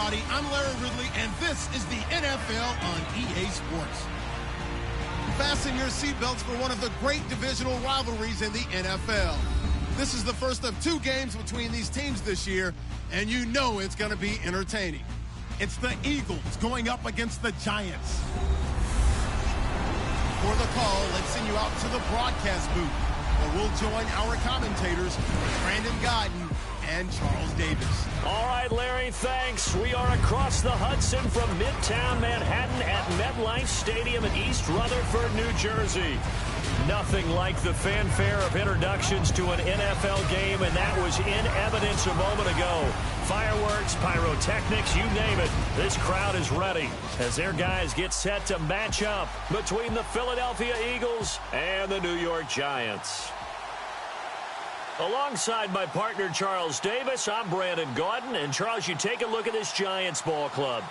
everybody. I'm Larry Ridley, and this is the NFL on EA Sports. Fasten your seatbelts for one of the great divisional rivalries in the NFL. This is the first of 2 games between these teams this year, and you know it's going to be entertaining. It's the Eagles going up against the Giants. For the call, let's send you out to the broadcast booth, where we'll join our commentators, Brandon Godden and Charles Davis. All right, Larry, thanks. We are across the Hudson from Midtown Manhattan at MetLife Stadium in East Rutherford, New Jersey. Nothing like the fanfare of introductions to an NFL game, and that was in evidence a moment ago. Fireworks, pyrotechnics, you name it. This crowd is ready as their guys get set to match up between the Philadelphia Eagles and the New York Giants. Alongside my partner, Charles Davis, I'm Brandon Gaudin. And, Charles, you take a look at this Giants ball club.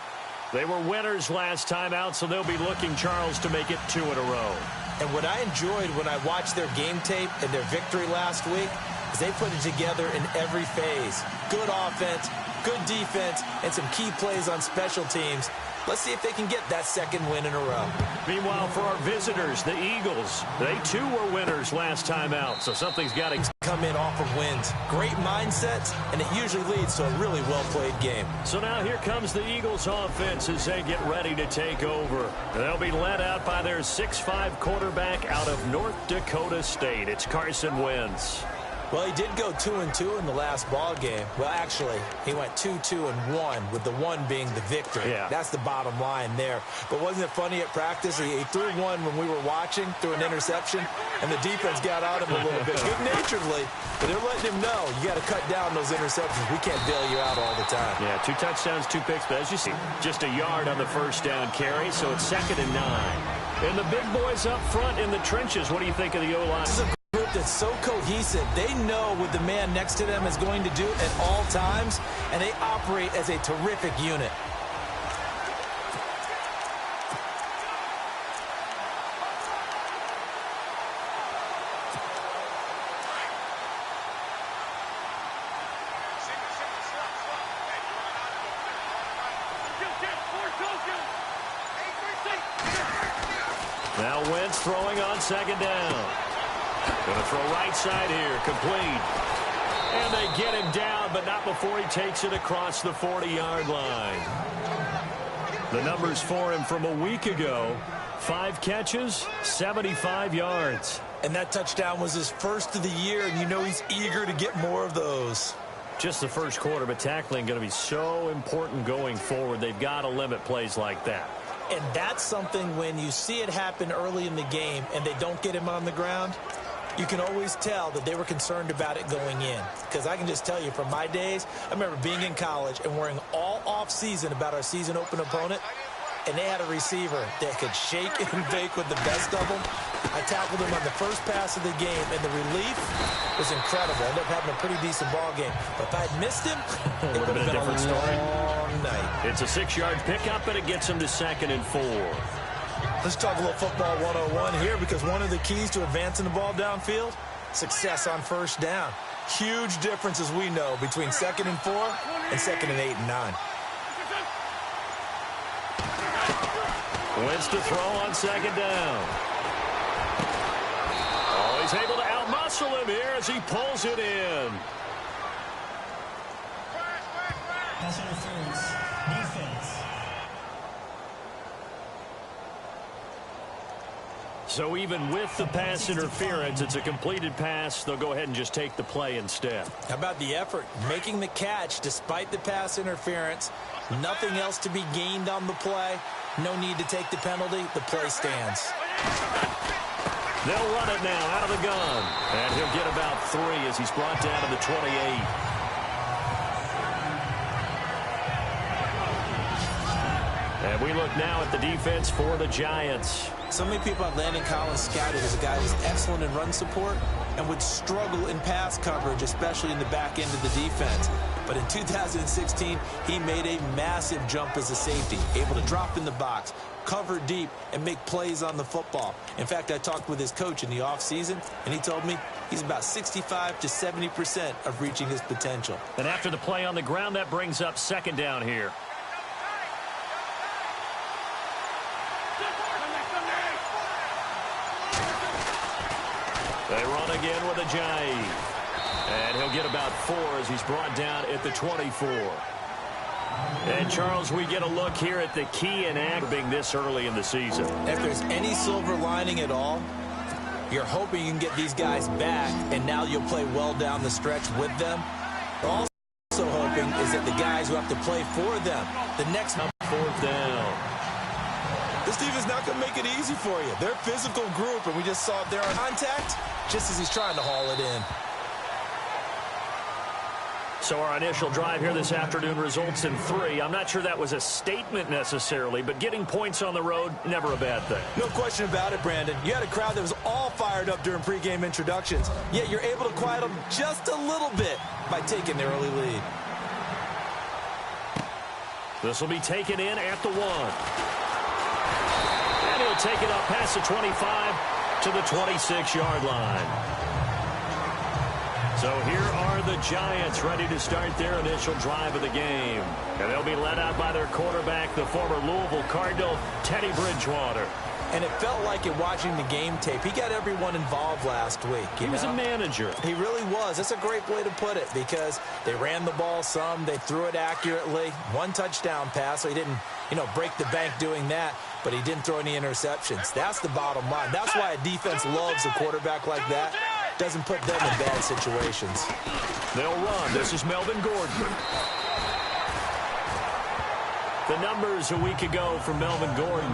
They were winners last time out, so they'll be looking, Charles, to make it 2 in a row. And what I enjoyed when I watched their game tape and their victory last week is they put it together in every phase. Good offense, good defense, and some key plays on special teams. Let's see if they can get that 2nd win in a row. Meanwhile, for our visitors, the Eagles, they too were winners last time out, so something's got to come in off of wins. Great mindsets, and it usually leads to a really well-played game. So now here comes the Eagles offense as they get ready to take over. They'll be led out by their 6'5" quarterback out of North Dakota State. It's Carson Wentz. Well, he did go 2-2 in the last ball game. Well, actually, he went 2-2-1, with the 1 being the victory. Yeah. That's the bottom line there. But wasn't it funny at practice? He threw one when we were watching, threw an interception, and the defense got on him a little bit, good-naturedly. But they're letting him know, you got to cut down those interceptions. We can't bail you out all the time. Yeah, 2 touchdowns, 2 picks, but as you see, just a yard on the first down carry, so it's 2nd and 9. And the big boys up front in the trenches, what do you think of the O-line? Group that's so cohesive. They know what the man next to them is going to do at all times, and they operate as a terrific unit. Now Wentz throwing on 2nd down. Going to throw right side here, complete. And they get him down, but not before he takes it across the 40-yard line. The numbers for him from a week ago, 5 catches, 75 yards. And that touchdown was his first of the year, and you know he's eager to get more of those. Just the first quarter, but tackling going to be so important going forward. They've got to limit plays like that. And that's something when you see it happen early in the game and they don't get him on the ground, you can always tell that they were concerned about it going in. Because I can just tell you from my days, I remember being in college and worrying all off-season about our season open opponent, and they had a receiver that could shake and bake with the best of them. I tackled him on the first pass of the game, and the relief was incredible. I ended up having a pretty decent ball game. But if I had missed him, it would have been a different story. Night. It's a 6-yard pickup, and it gets him to 2nd and 4. Let's talk a little football 101 here, because one of the keys to advancing the ball downfield, success on first down. Huge difference, as we know, between 2nd and 4 and 2nd and 8 and 9. Wentz to throw on 2nd down. Oh, he's able to outmuscle him here as he pulls it in. Pass interference. Defense. So even with the pass interference, it's a completed pass. They'll go ahead and just take the play instead. How about the effort? Making the catch despite the pass interference. Nothing else to be gained on the play. No need to take the penalty. The play stands. They'll run it now out of the gun. And he'll get about 3 as he's brought down to the 28. And we look now at the defense for the Giants. So many people have Landon Collins scouted as a guy who's excellent in run support and would struggle in pass coverage, especially in the back end of the defense. But in 2016, he made a massive jump as a safety, able to drop in the box, cover deep, and make plays on the football. In fact, I talked with his coach in the offseason, and he told me he's about 65 to 70% of reaching his potential. And after the play on the ground, that brings up 2nd down here. They run again with Ajayi. And he'll get about 4 as he's brought down at the 24. And, Charles, we get a look here at the key in acting this early in the season. If there's any silver lining at all, you're hoping you can get these guys back, and now you'll play well down the stretch with them. Also hoping is that the guys who have to play for them, the next 4th down. This defense not going to make it easy for you. They're a physical group, and we just saw it there on contact just as he's trying to haul it in. So our initial drive here this afternoon results in 3. I'm not sure that was a statement necessarily, but getting points on the road, never a bad thing. No question about it, Brandon. You had a crowd that was all fired up during pregame introductions, yet you're able to quiet them just a little bit by taking the early lead. This will be taken in at the 1. And he'll take it up past the 25 to the 26-yard line. So here are the Giants ready to start their initial drive of the game. And they'll be led out by their quarterback, the former Louisville Cardinal, Teddy Bridgewater. And it felt like in watching the game tape, he got everyone involved last week. He was a manager. He really was. That's a great way to put it because they ran the ball some. They threw it accurately. 1 touchdown pass, so he didn't, break the bank doing that. But he didn't throw any interceptions. That's the bottom line. That's why a defense loves a quarterback like that. Doesn't put them in bad situations. They'll run. This is Melvin Gordon. The numbers a week ago for Melvin Gordon.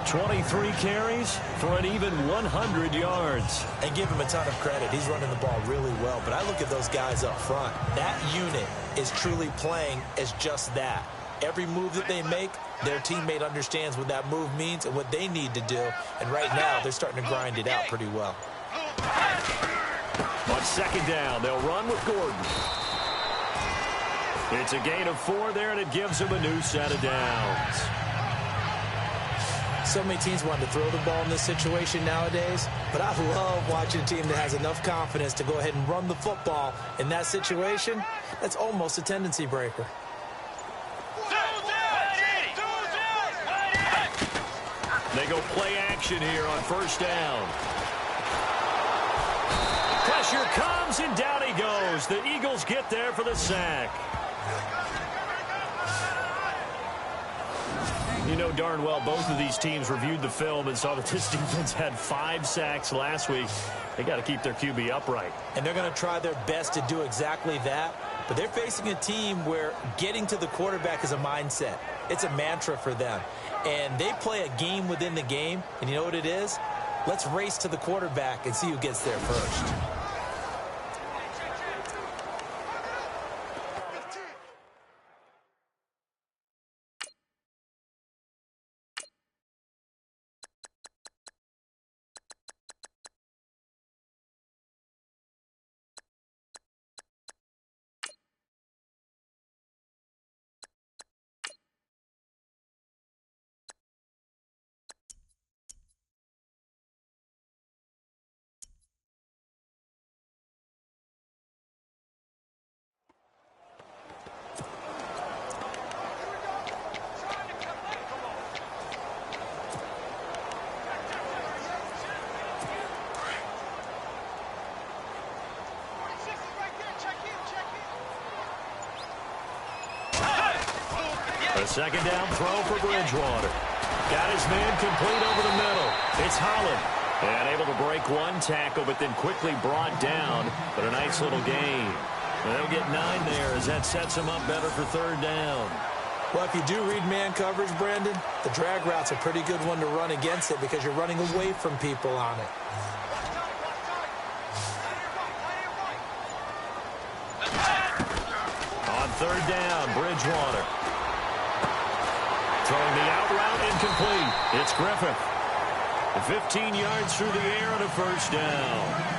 23 carries for an even 100 yards. And give him a ton of credit. He's running the ball really well. But I look at those guys up front. That unit is truly playing as just that. Every move that they make, their teammate understands what that move means and what they need to do. And right now, they're starting to grind it out pretty well. On 2nd down, they'll run with Gordon. It's a gain of 4 there, and it gives them a new set of downs. So many teams want to throw the ball in this situation nowadays, but I love watching a team that has enough confidence to go ahead and run the football in that situation. That's almost a tendency breaker. They go play action here on 1st down. Pressure comes, and down he goes. The Eagles get there for the sack. You know darn well both of these teams reviewed the film and saw that this defense had 5 sacks last week. They got to keep their QB upright. And they're going to try their best to do exactly that. But they're facing a team where getting to the quarterback is a mindset. It's a mantra for them. And they play a game within the game. And you know what it is? Let's race to the quarterback and see who gets there first. A 2nd down throw for Bridgewater. Got his man complete over the middle. It's Holland. And able to break 1 tackle, but then quickly brought down. But a nice little gain. And they'll get 9 there as that sets them up better for 3rd down. Well, if you do read man coverage, Brandon, the drag route's a pretty good one to run against it because you're running away from people on it. On 3rd down, Bridgewater. Throwing the out route incomplete. It's Griffith. 15 yards through the air and a 1st down.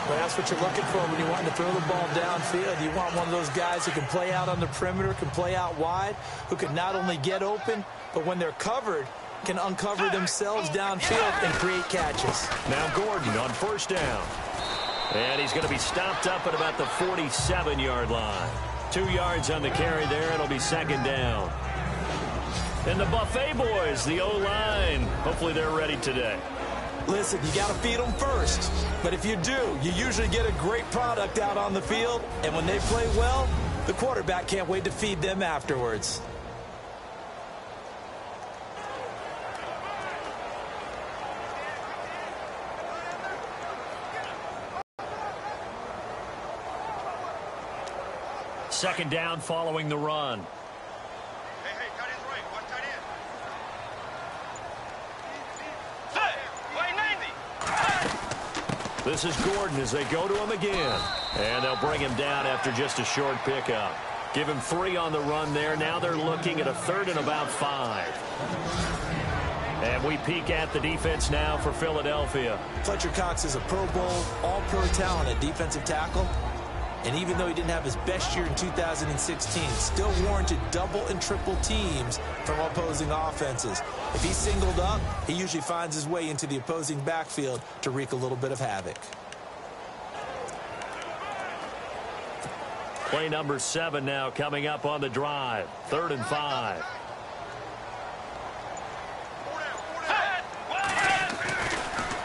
Well, that's what you're looking for when you want to throw the ball downfield. You want one of those guys who can play out on the perimeter, can play out wide, who can not only get open, but when they're covered, can uncover themselves downfield and create catches. Now Gordon on 1st down. And he's going to be stopped up at about the 47-yard line. 2 yards on the carry there. It'll be 2nd down. And the Buffet boys, the O-line, hopefully they're ready today. Listen, you got to feed them first. But if you do, you usually get a great product out on the field. And when they play well, the quarterback can't wait to feed them afterwards. Second down following the run. Hey, cut his right. One tight end. This is Gordon as they go to him again. And they'll bring him down after just a short pickup. Give him 3 on the run there. Now they're looking at a 3rd and about 5. And we peek at the defense now for Philadelphia. Fletcher Cox is a Pro Bowl, all-pro talent at defensive tackle. And even though he didn't have his best year in 2016, still warranted double and triple teams from opposing offenses. If he's singled up, he usually finds his way into the opposing backfield to wreak a little bit of havoc. Play number 7 now coming up on the drive. 3rd and 5.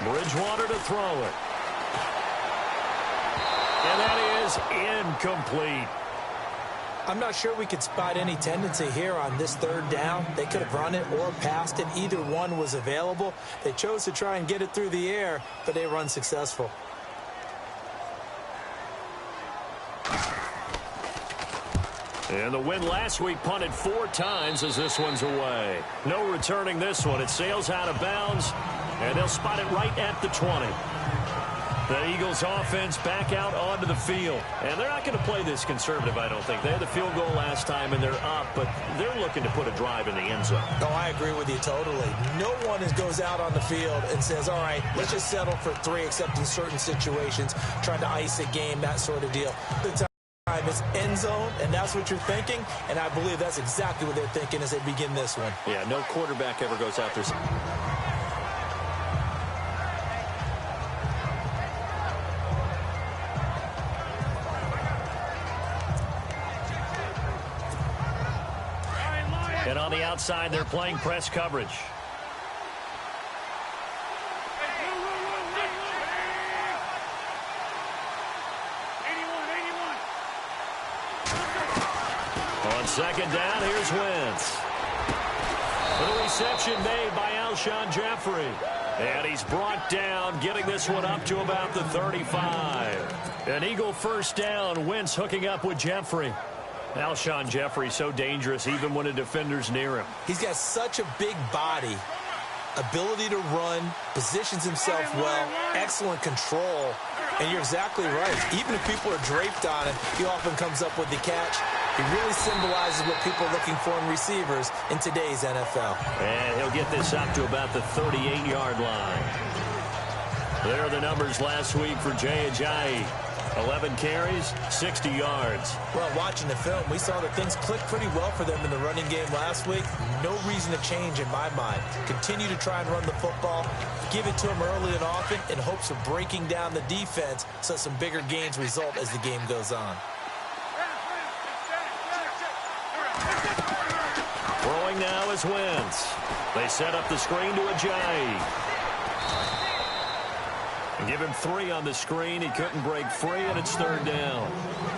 Bridgewater to throw it. And that is incomplete. I'm not sure we could spot any tendency here on this 3rd down. They could have run it or passed it. Either one was available. They chose to try and get it through the air, but they were unsuccessful. And the win last week punted 4 times as this one's away. No returning this one. It sails out of bounds, and they'll spot it right at the 20. The Eagles offense back out onto the field. And they're not going to play this conservative, I don't think. They had the field goal last time, and they're up, but they're looking to put a drive in the end zone. Oh, I agree with you totally. No one goes out on the field and says, all right, let's just settle for 3, except in certain situations, trying to ice a game, that sort of deal. The time is end zone, and that's what you're thinking, and I believe that's exactly what they're thinking as they begin this one. Yeah, no quarterback ever goes out there. And on the outside, they're playing press coverage. On second down, here's Wentz. The reception made by Alshon Jeffrey. And he's brought down, getting this one up to about the 35. An Eagle first down. Wentz hooking up with Jeffrey. Alshon Jeffrey so dangerous even when a defender's near him. He's got such a big body, ability to run, positions himself well, excellent control. And you're exactly right. Even if people are draped on him, he often comes up with the catch. He really symbolizes what people are looking for in receivers in today's NFL. And he'll get this up to about the 38-yard line. There are the numbers last week for Jay Ajayi. 11 carries, 60 yards. Well, watching the film, we saw that things clicked pretty well for them in the running game last week. No reason to change in my mind. Continue to try and run the football, give it to them early and often in hopes of breaking down the defense so some bigger gains result as the game goes on. Throwing now is Wentz. They set up the screen to Ajayi. And give him 3 on the screen. He couldn't break free, and it's 3rd down.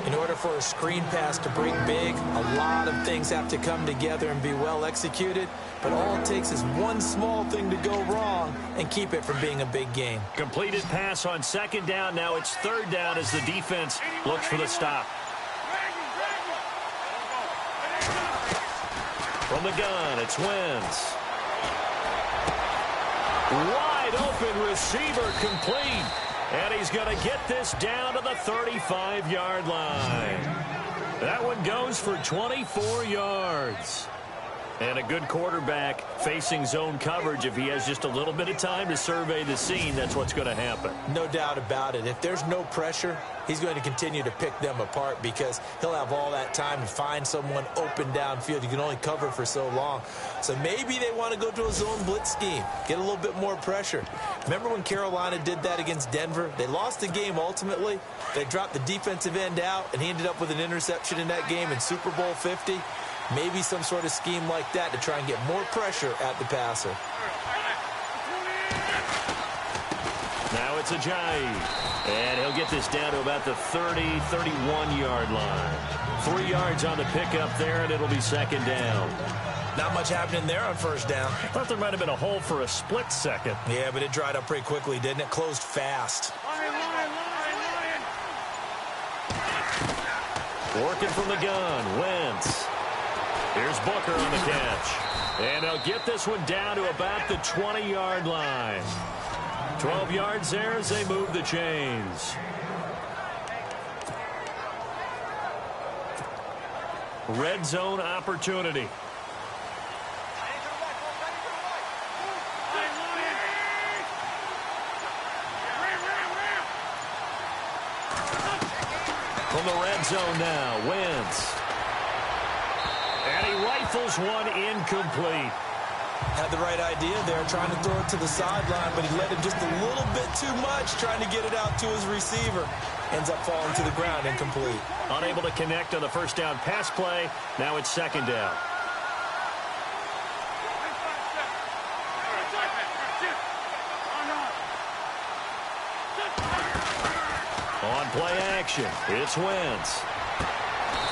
In order for a screen pass to break big, a lot of things have to come together and be well executed. But all it takes is one small thing to go wrong and keep it from being a big game. Completed pass on second down. Now it's 3rd down as the defense looks for the stop. From the gun, it's Wentz. Wide open receiver complete. And he's going to get this down to the 35-yard line. That one goes for 24 yards. And a good quarterback facing zone coverage. If he has just a little bit of time to survey the scene, that's what's going to happen. No doubt about it. If there's no pressure, he's going to continue to pick them apart because he'll have all that time to find someone open downfield. You can only cover for so long. So maybe they want to go to a zone blitz scheme, get a little bit more pressure. Remember when Carolina did that against Denver? They lost the game ultimately. They dropped the defensive end out, and he ended up with an interception in that game in Super Bowl 50. Maybe some sort of scheme like that to try and get more pressure at the passer. it's Ajayi. And he'll get this down to about the 30, 31-yard line. 3 yards on the pickup there, and it'll be second down. Not much happening there on first down. I thought there might have been a hole for a split second. Yeah, but it dried up pretty quickly, didn't it? Closed fast. Working from the gun, Wentz. Here's Booker on the catch. And they'll get this one down to about the 20-yard line. 12 yards there as they move the chains. Red zone opportunity. From the red zone now, Wentz. And he rifles one incomplete. Had the right idea there, trying to throw it to the sideline, but he let him just a little bit too much, trying to get it out to his receiver. Ends up falling to the ground, incomplete. Unable to connect on the first down pass play. Now it's second down. On play action, it's Wentz.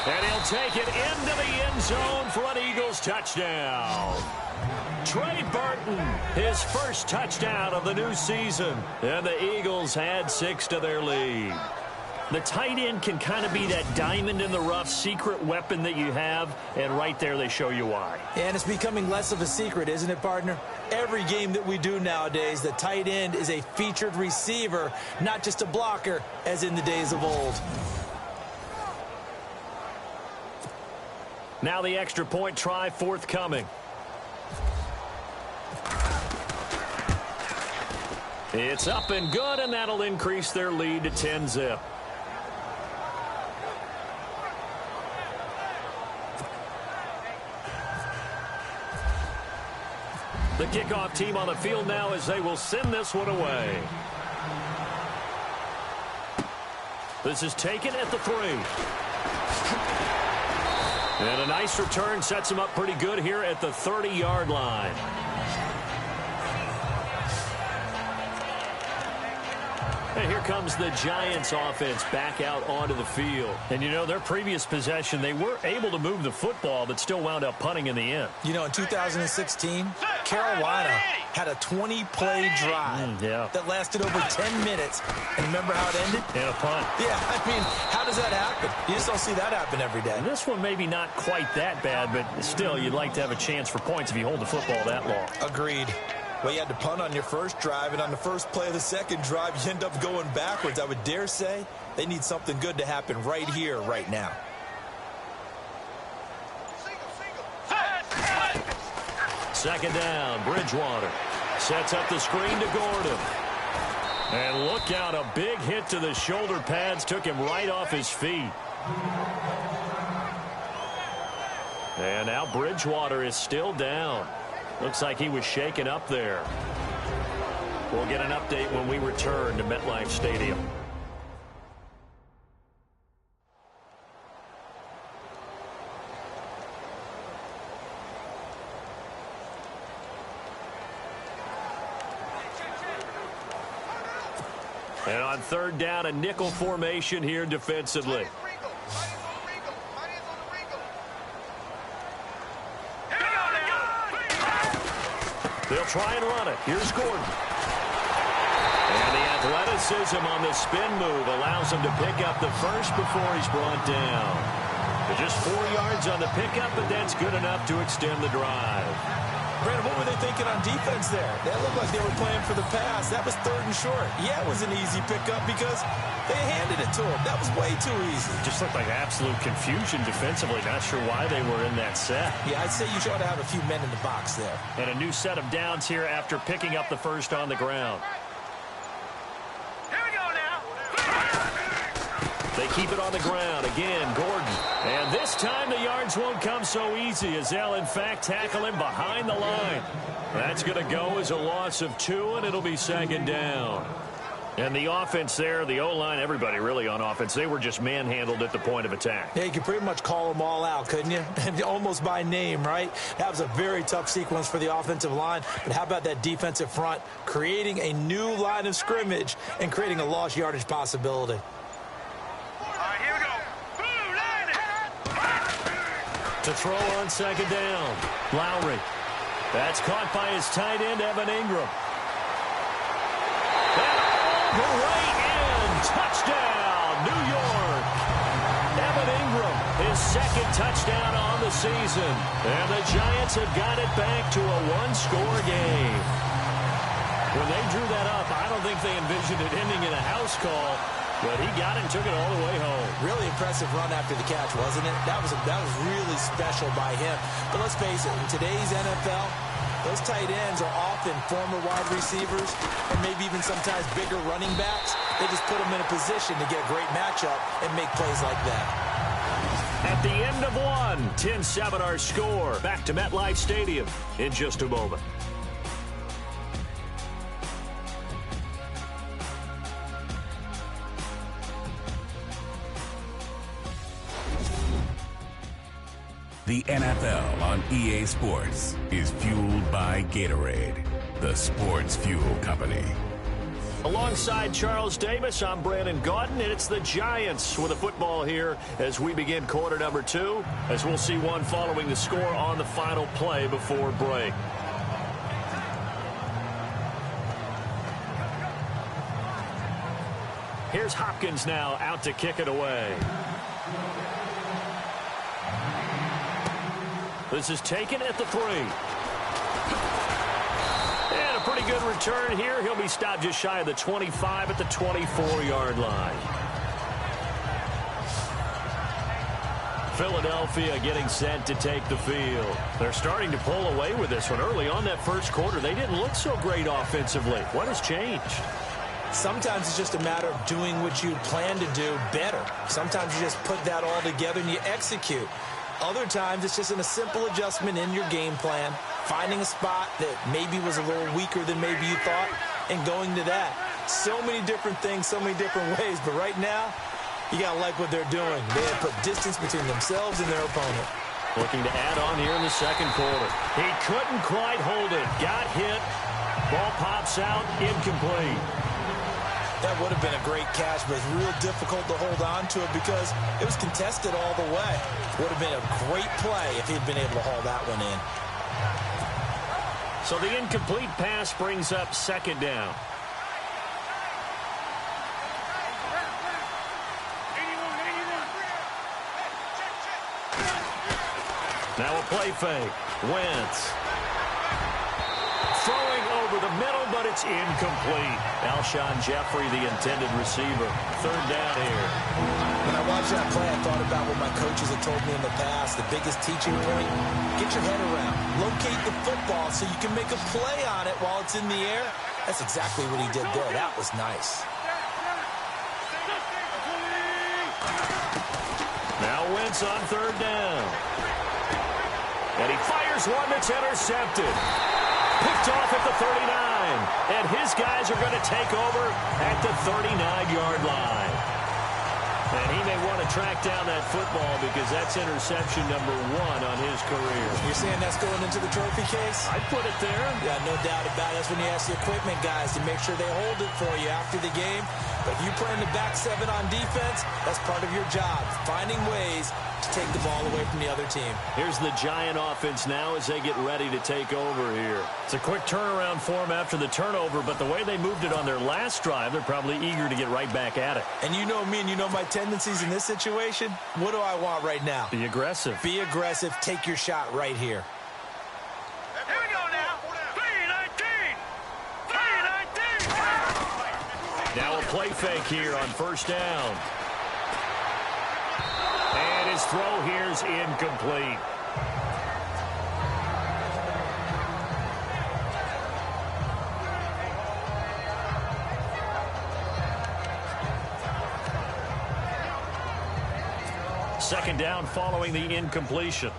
And he'll take it into the end zone for an Eagles touchdown. Trey Burton, his first touchdown of the new season. And the Eagles add 6 to their lead. The tight end can kind of be that diamond in the rough secret weapon that you have, and right there they show you why. And it's becoming less of a secret, isn't it, partner? Every game that we do nowadays, the tight end is a featured receiver, not just a blocker, as in the days of old. Now the extra point try forthcoming. It's up and good, and that'll increase their lead to 10-zip. The kickoff team on the field now as they will send this one away. This is taken at the 3. And a nice return sets him up pretty good here at the 30-yard line. And here comes the Giants offense back out onto the field. And, you know, their previous possession, they were able to move the football, but still wound up punting in the end. You know, in 2016, Carolina had a 20-play drive that lasted over 10 minutes. And remember how it ended? And a punt. Yeah, I mean, how does that happen? You just don't see that happen every day. And this one maybe not quite that bad, but still, you'd like to have a chance for points if you hold the football that long. Agreed. Well, you had to punt on your first drive, and on the first play of the second drive, you end up going backwards. I would dare say they need something good to happen right here, right now. Second down, Bridgewater. Sets up the screen to Gordon. And look out, a big hit to the shoulder pads took him right off his feet. And now Bridgewater is still down. Looks like he was shaken up there. We'll get an update when we return to MetLife Stadium. And on third down, a nickel formation here defensively. They'll try and run it. Here's Gordon. And the athleticism on the spin move allows him to pick up the first before he's brought down. Just 4 yards on the pickup, but that's good enough to extend the drive. Brandon, what were they thinking on defense there? That looked like they were playing for the pass. That was 3rd and short. Yeah, it was an easy pickup because they handed it to him. That was way too easy. Just looked like absolute confusion defensively. Not sure why they were in that set. Yeah, I'd say you ought to have a few men in the box there. And a new set of downs here after picking up the first on the ground. Here we go now. They keep it on the ground. Again, Gordon. And this time the yards won't come so easy as they'll, in fact, tackle him behind the line. That's going to go as a loss of 2, and it'll be second down. And the offense there, the O-line, everybody really on offense, they were just manhandled at the point of attack. Yeah, you could pretty much call them all out, couldn't you? Almost by name, right? That was a very tough sequence for the offensive line. But how about that defensive front creating a new line of scrimmage and creating a lost yardage possibility? All right, here we go. Blue line it. To throw on second down, Lowry. That's caught by his tight end, Evan Ingram. The right end, touchdown, New York. Evan Ingram, his second touchdown on the season. And the Giants have got it back to a one-score game. When they drew that up, I don't think they envisioned it ending in a house call, but he got it and took it all the way home. Really impressive run after the catch, wasn't it? That was really special by him. But let's face it, in today's NFL, those tight ends are often former wide receivers or maybe even sometimes bigger running backs. They just put them in a position to get a great matchup and make plays like that. At the end of one, 10-7 our score. Back to MetLife Stadium in just a moment. The NFL on EA Sports is fueled by Gatorade, the sports fuel company. Alongside Charles Davis, I'm Brandon Gaudin, and it's the Giants with a football here as we begin quarter number 2, as we'll see one following the score on the final play before break. Here's Hopkins now out to kick it away. This is taken at the 3. And a pretty good return here. He'll be stopped just shy of the 25 at the 24-yard line. Philadelphia getting set to take the field. They're starting to pull away with this one. Early on that first quarter, they didn't look so great offensively. What has changed? Sometimes it's just a matter of doing what you plan to do better. Sometimes you just put that all together and you execute. Other times, it's just in a simple adjustment in your game plan, finding a spot that maybe was a little weaker than maybe you thought, and going to that. So many different things, so many different ways, but right now, you got to like what they're doing. They have put distance between themselves and their opponent. Looking to add on here in the second quarter. He couldn't quite hold it. Got hit. Ball pops out. Incomplete. That would have been a great catch, but it's real difficult to hold on to it because it was contested all the way. Would have been a great play if he'd been able to haul that one in. So the incomplete pass brings up second down. Now a play fake. Wentz. Throwing over the middle, but it's incomplete. Alshon Jeffrey, the intended receiver. Third down here. When I watched that play, I thought about what my coaches had told me in the past. The biggest teaching point, get your head around. Locate the football so you can make a play on it while it's in the air. That's exactly what he did there. That was nice. Now Wentz on third down. And he fires one that's intercepted. Picked off at the 39. And his guys are going to take over at the 39-yard line. And he may want to track down that football because that's interception number 1 on his career. You're saying that's going into the trophy case? I'd put it there. Yeah, no doubt about it. That's when you ask the equipment guys to make sure they hold it for you after the game. But if you play in the back 7 on defense, that's part of your job, finding ways to take the ball away from the other team. Here's the Giant offense now as they get ready to take over here. It's a quick turnaround for them after the turnover, but the way they moved it on their last drive, they're probably eager to get right back at it. And you know me and you know my tendencies in this situation. What do I want right now? Be aggressive. Be aggressive. Take your shot right here. Here we go now. 3-19. 3-19. Now a play fake here on first down. And his throw here's incomplete. Second down following the incompletion.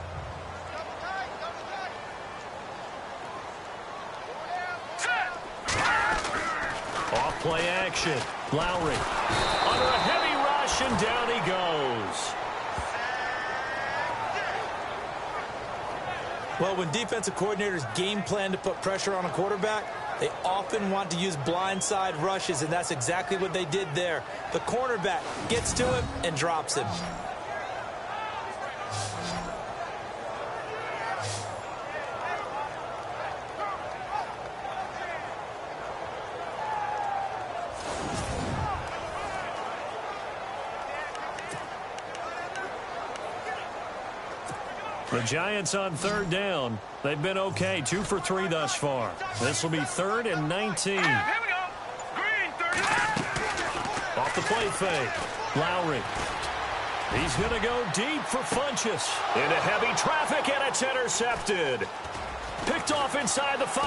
Off play play action. Lowry under a heavy rush, and down he goes. Well, when defensive coordinators game plan to put pressure on a quarterback, they often want to use blindside rushes, and that's exactly what they did there. The cornerback gets to him and drops him. The Giants on third down. They've been okay, 2 for 3 thus far. This will be 3rd and 19. Here we go. Green, 30. Off the play fake. Lowry. He's going to go deep for Funchess. Into heavy traffic, and it's intercepted. Picked off inside the 5.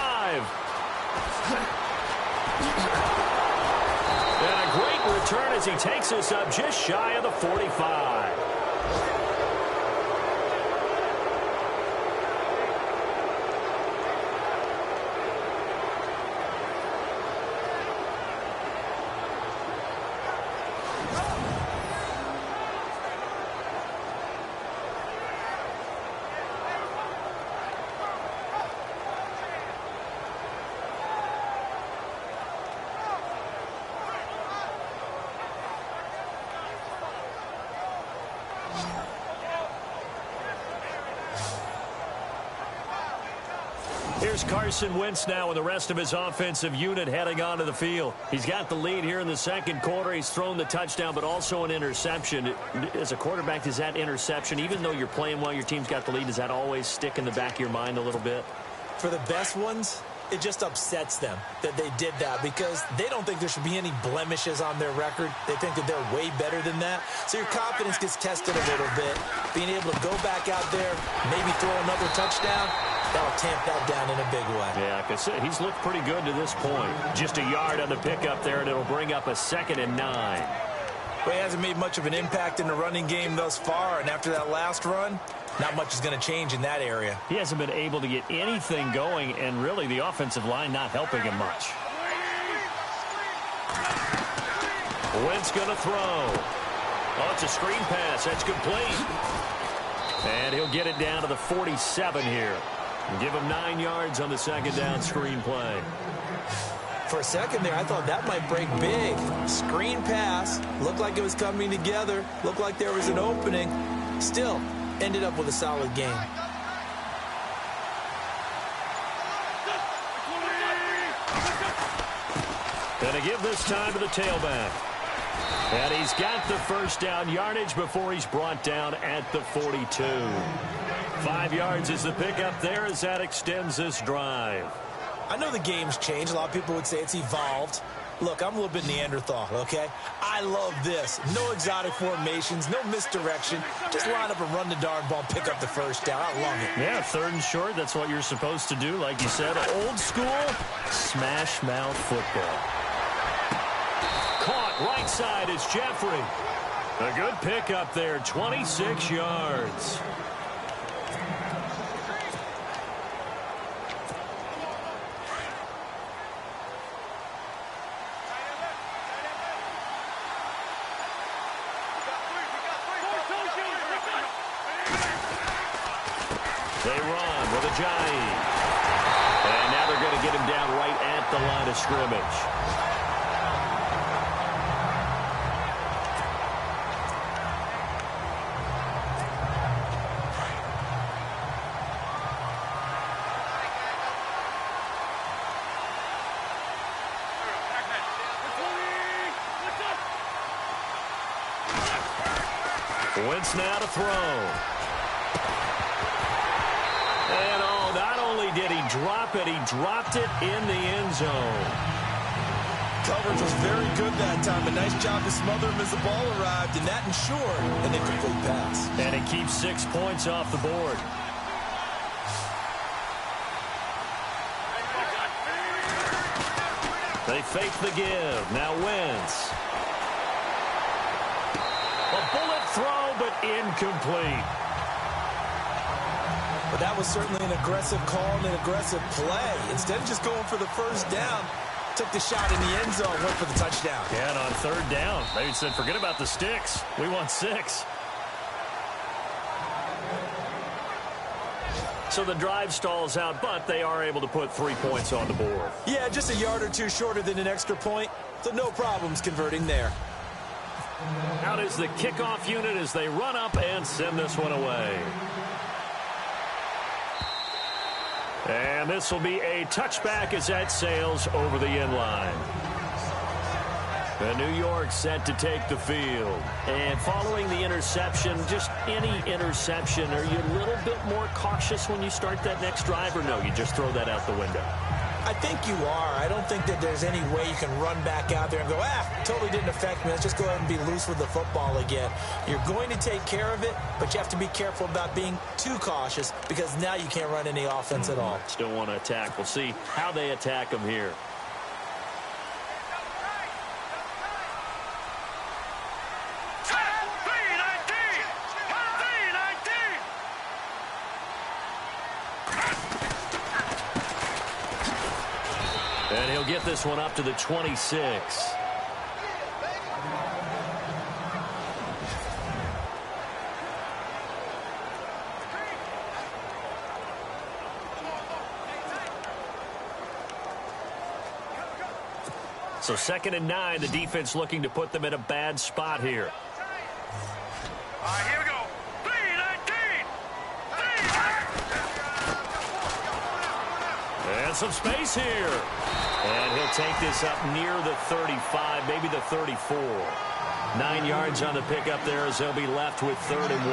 And a great return as he takes us up just shy of the 45. Here's Carson Wentz now with the rest of his offensive unit heading onto the field. He's got the lead here in the second quarter. He's thrown the touchdown, but also an interception. As a quarterback, does that interception, even though you're playing while your team's got the lead, does that always stick in the back of your mind a little bit? For the best ones, it just upsets them that they did that because they don't think there should be any blemishes on their record. They think that they're way better than that. So your confidence gets tested a little bit. Being able to go back out there, maybe throw another touchdown, that'll tamp that down in a big way. Yeah, because he's looked pretty good to this point. Just a yard on the pickup there, and it'll bring up a 2nd and 9. But he hasn't made much of an impact in the running game thus far, and after that last run, not much is going to change in that area. He hasn't been able to get anything going, and really the offensive line not helping him much. Wentz going to throw. Oh, it's a screen pass. That's complete. And he'll get it down to the 47 here. And give him 9 yards on the 2nd down screen play. For a second there, I thought that might break big. Screen pass. Looked like it was coming together. Looked like there was an opening. Still, ended up with a solid game. Gonna give this time to the tailback. And he's got the first down yardage before he's brought down at the 42. 5 yards is the pickup there as that extends this drive. I know the game's changed. A lot of people would say it's evolved. Look, I'm a little bit Neanderthal, okay? I love this. No exotic formations, no misdirection. Just line up and run the darn ball, pick up the first down. I love it. Yeah, 3rd and short, that's what you're supposed to do. Like you said, old school, smash mouth football. Caught right side is Jeffrey. A good pickup there, 26 yards. They run with Ajayi. And now they're going to get him down right at the line of scrimmage. Wentz now to throw. And not only did he drop it, he dropped it in the end zone. Coverage was very good that time. A nice job to smother him as the ball arrived, and that ensured an incomplete pass. And it keeps 6 points off the board. They fake the give. Now Wentz. A bullet throw, but incomplete. But that was certainly an aggressive call and an aggressive play. Instead of just going for the first down, took the shot in the end zone, went for the touchdown. Yeah, and on third down, they said, forget about the sticks. We want 6. So the drive stalls out, but they are able to put 3 points on the board. Yeah, just a yard or two shorter than an extra point, so no problems converting there. Out is the kickoff unit as they run up and send this one away. And this will be a touchback as that sails over the end line. The New York set to take the field. And following the interception, just any interception, are you a little bit more cautious when you start that next drive, or no, you just throw that out the window? I think you are. I don't think that there's any way you can run back out there and go, totally didn't affect me. Let's just go ahead and be loose with the football again. You're going to take care of it, but you have to be careful about being too cautious because now you can't run any offense at all. Still want to attack. We'll see how they attack them here. And he'll get this one up to the 26. So 2nd and 9, the defense looking to put them in a bad spot here. All right, here we go. 3-19. And some space here. And he'll take this up near the 35, maybe the 34. 9 yards on the pickup there as they'll be left with 3rd and 1.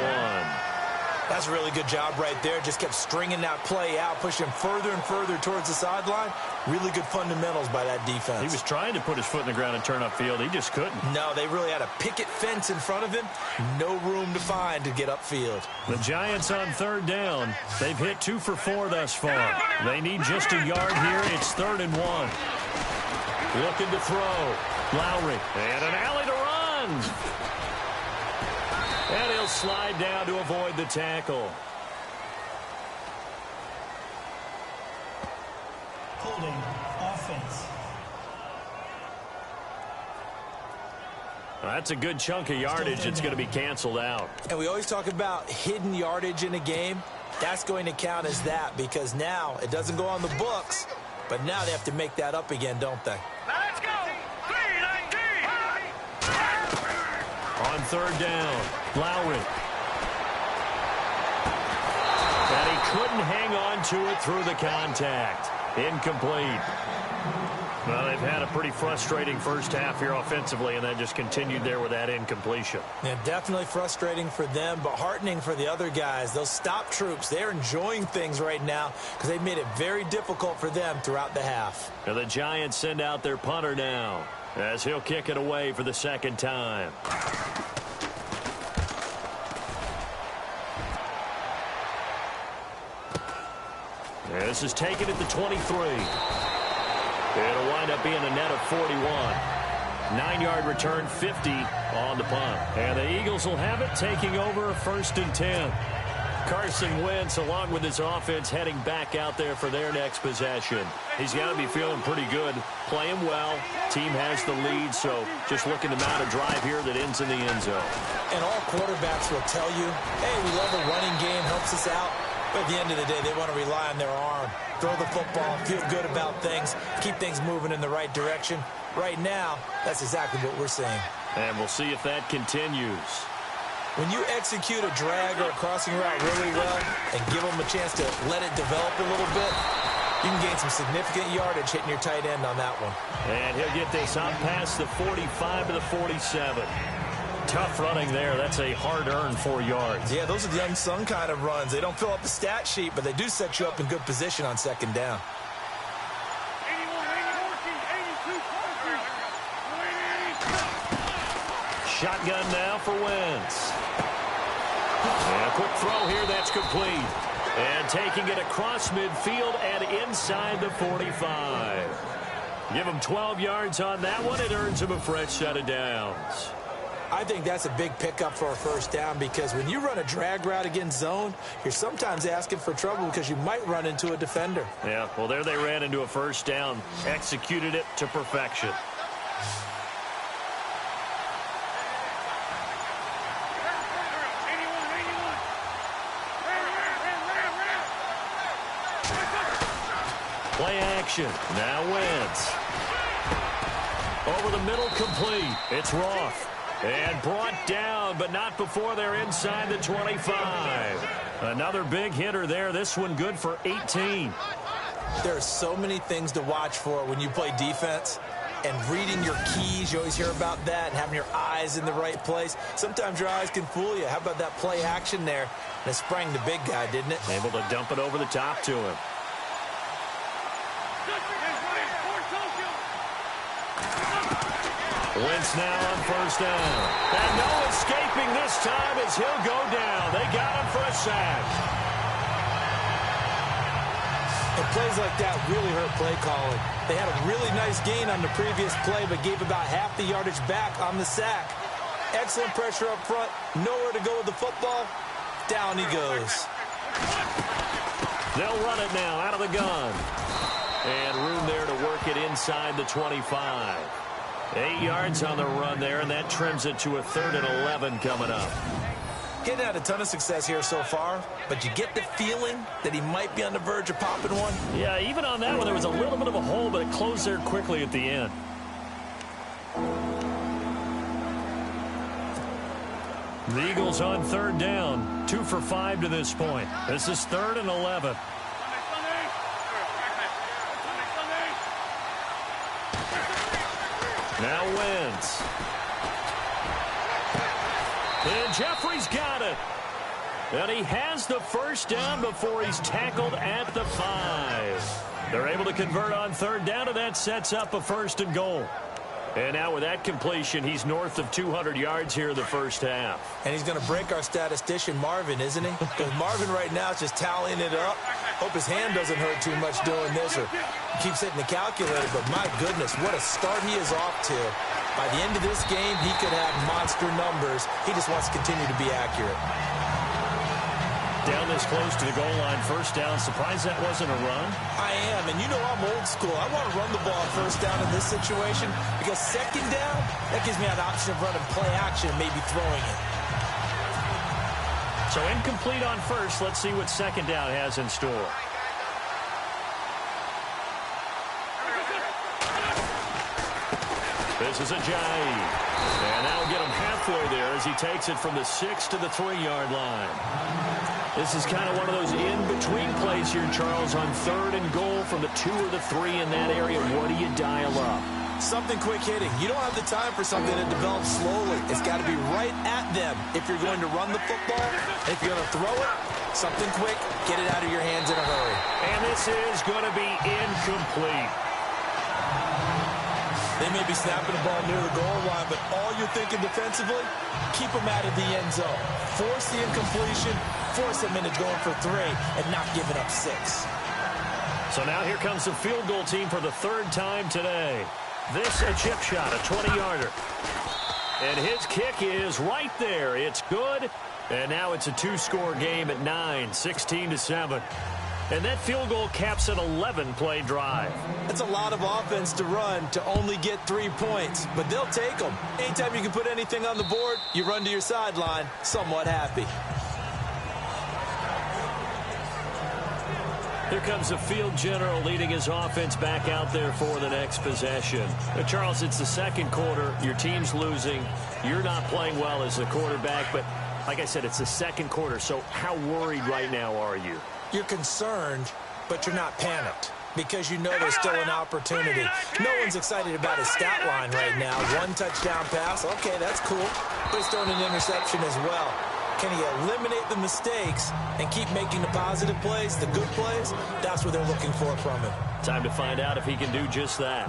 That's a really good job right there. Just kept stringing that play out, pushing further and further towards the sideline. Really good fundamentals by that defense. He was trying to put his foot in the ground and turn upfield. He just couldn't. No, they really had a picket fence in front of him. No room to find to get upfield. The Giants on 3rd down. They've hit 2 for 4 thus far. They need just a yard here. It's 3rd and 1. Looking to throw. Lowry. And an alley to run. And he'll slide down to avoid the tackle. Holding offense. Well, that's a good chunk of yardage. It's going to be canceled out. And we always talk about hidden yardage in a game. That's going to count as that because now it doesn't go on the books, but now they have to make that up again, don't they? Let's go. 3-19. On 3rd down, Lowry. And he couldn't hang on to it through the contact. Incomplete. Well, they've had a pretty frustrating first half here offensively, and that just continued there with that incompletion. Yeah, definitely frustrating for them, but heartening for the other guys. Those stop troops, they're enjoying things right now because they've made it very difficult for them throughout the half. Now the Giants send out their punter now as he'll kick it away for the 2nd time. This is taken at the 23. It'll wind up being a net of 41. 9-yard return, 50 on the punt. And the Eagles will have it, taking over a 1st and 10. Carson Wentz, along with his offense, heading back out there for their next possession. He's got to be feeling pretty good, playing well. Team has the lead, so just looking to mount a drive here that ends in the end zone. And all quarterbacks will tell you, hey, we love a running game, helps us out. But at the end of the day, they want to rely on their arm. Throw the football, feel good about things, keep things moving in the right direction. Right now, that's exactly what we're seeing. And we'll see if that continues. When you execute a drag or a crossing route really well and give them a chance to let it develop a little bit, you can gain some significant yardage hitting your tight end on that one. And he'll get this up past the 45 to the 47. Tough running there. That's a hard-earned 4 yards. Yeah, those are the unsung kind of runs. They don't fill up the stat sheet, but they do set you up in good position on 2nd down. 81, Shotgun now for Wentz. And a quick throw here. That's complete. And taking it across midfield and inside the 45. Give him 12 yards on that one. It earns him a fresh set of downs. I think that's a big pickup for a first down because when you run a drag route against zone, you're sometimes asking for trouble because you might run into a defender. Yeah, well, there they ran into a first down, executed it to perfection. Play action. Now Wentz. Over the middle, complete. It's Roth. And brought down, but not before they're inside the 25. Another big hitter there. This one good for 18. There are so many things to watch for when you play defense. And reading your keys, you always hear about that, and having your eyes in the right place. Sometimes your eyes can fool you. How about that play action there? And it sprang the big guy, didn't it? Able to dump it over the top to him. Wentz now on first down. And no escaping this time as he'll go down. They got him for a sack. And plays like that really hurt play calling. They had a really nice gain on the previous play, but gave about half the yardage back on the sack. Excellent pressure up front. Nowhere to go with the football. Down he goes. They'll run it now out of the gun. And room there to work it inside the 25. 8 yards on the run there, and that trims it to a 3rd and 11 coming up. Getting had a ton of success here so far, but you get the feeling that he might be on the verge of popping one. Yeah, even on that one, there was a little bit of a hole, but it closed there quickly at the end. The Eagles on 3rd down, 2 for 5 to this point. This is 3rd and 11. Now Wentz. And Jeffrey's got it. And he has the first down before he's tackled at the 5. They're able to convert on 3rd down, and that sets up a 1st and goal. And now with that completion, he's north of 200 yards here in the first half. And he's going to break our statistician, Marvin, isn't he? Because Marvin right now is just tallying it up. Hope his hand doesn't hurt too much doing this or keeps hitting the calculator. But my goodness, what a start he is off to. By the end of this game, he could have monster numbers. He just wants to continue to be accurate. Down this close to the goal line, first down. Surprised that wasn't a run? I am, and you know I'm old school. I want to run the ball first down in this situation because 2nd down, that gives me an option of running play action, maybe throwing it. So incomplete on 1st. Let's see what 2nd down has in store. This is Ajayi. And that'll get him halfway there as he takes it from the 6 to the 3-yard line. This is kind of one of those in-between plays here, Charles, on 3rd and goal from the 2 or the 3 in that area. What do you dial up? Something quick hitting. You don't have the time for something that develops slowly. It's got to be right at them if you're going to run the football. If you're going to throw it, something quick, get it out of your hands in a hurry. And this is going to be incomplete. They may be snapping the ball near the goal line, but all you're thinking defensively, keep them out of the end zone. Force the incompletion, force them into going for 3, and not giving up 6. So now here comes the field goal team for the 3rd time today. This a chip shot, a 20-yarder. And his kick is right there. It's good. And now it's a 2-score game at 9, 16-7. And that field goal caps an 11-play drive. That's a lot of offense to run to only get 3 points, but they'll take them. Anytime you can put anything on the board, you run to your sideline somewhat happy. Here comes the field general leading his offense back out there for the next possession. Charles, it's the 2nd quarter. Your team's losing. You're not playing well as a quarterback, but like I said, it's the 2nd quarter, so how worried right now are you? You're concerned, but you're not panicked because you know there's still an opportunity. No one's excited about his stat line right now. 1 touchdown pass, okay, that's cool, but he's throwing an interception as well. Can he eliminate the mistakes and keep making the positive plays, the good plays? That's what they're looking for from him. Time to find out if he can do just that.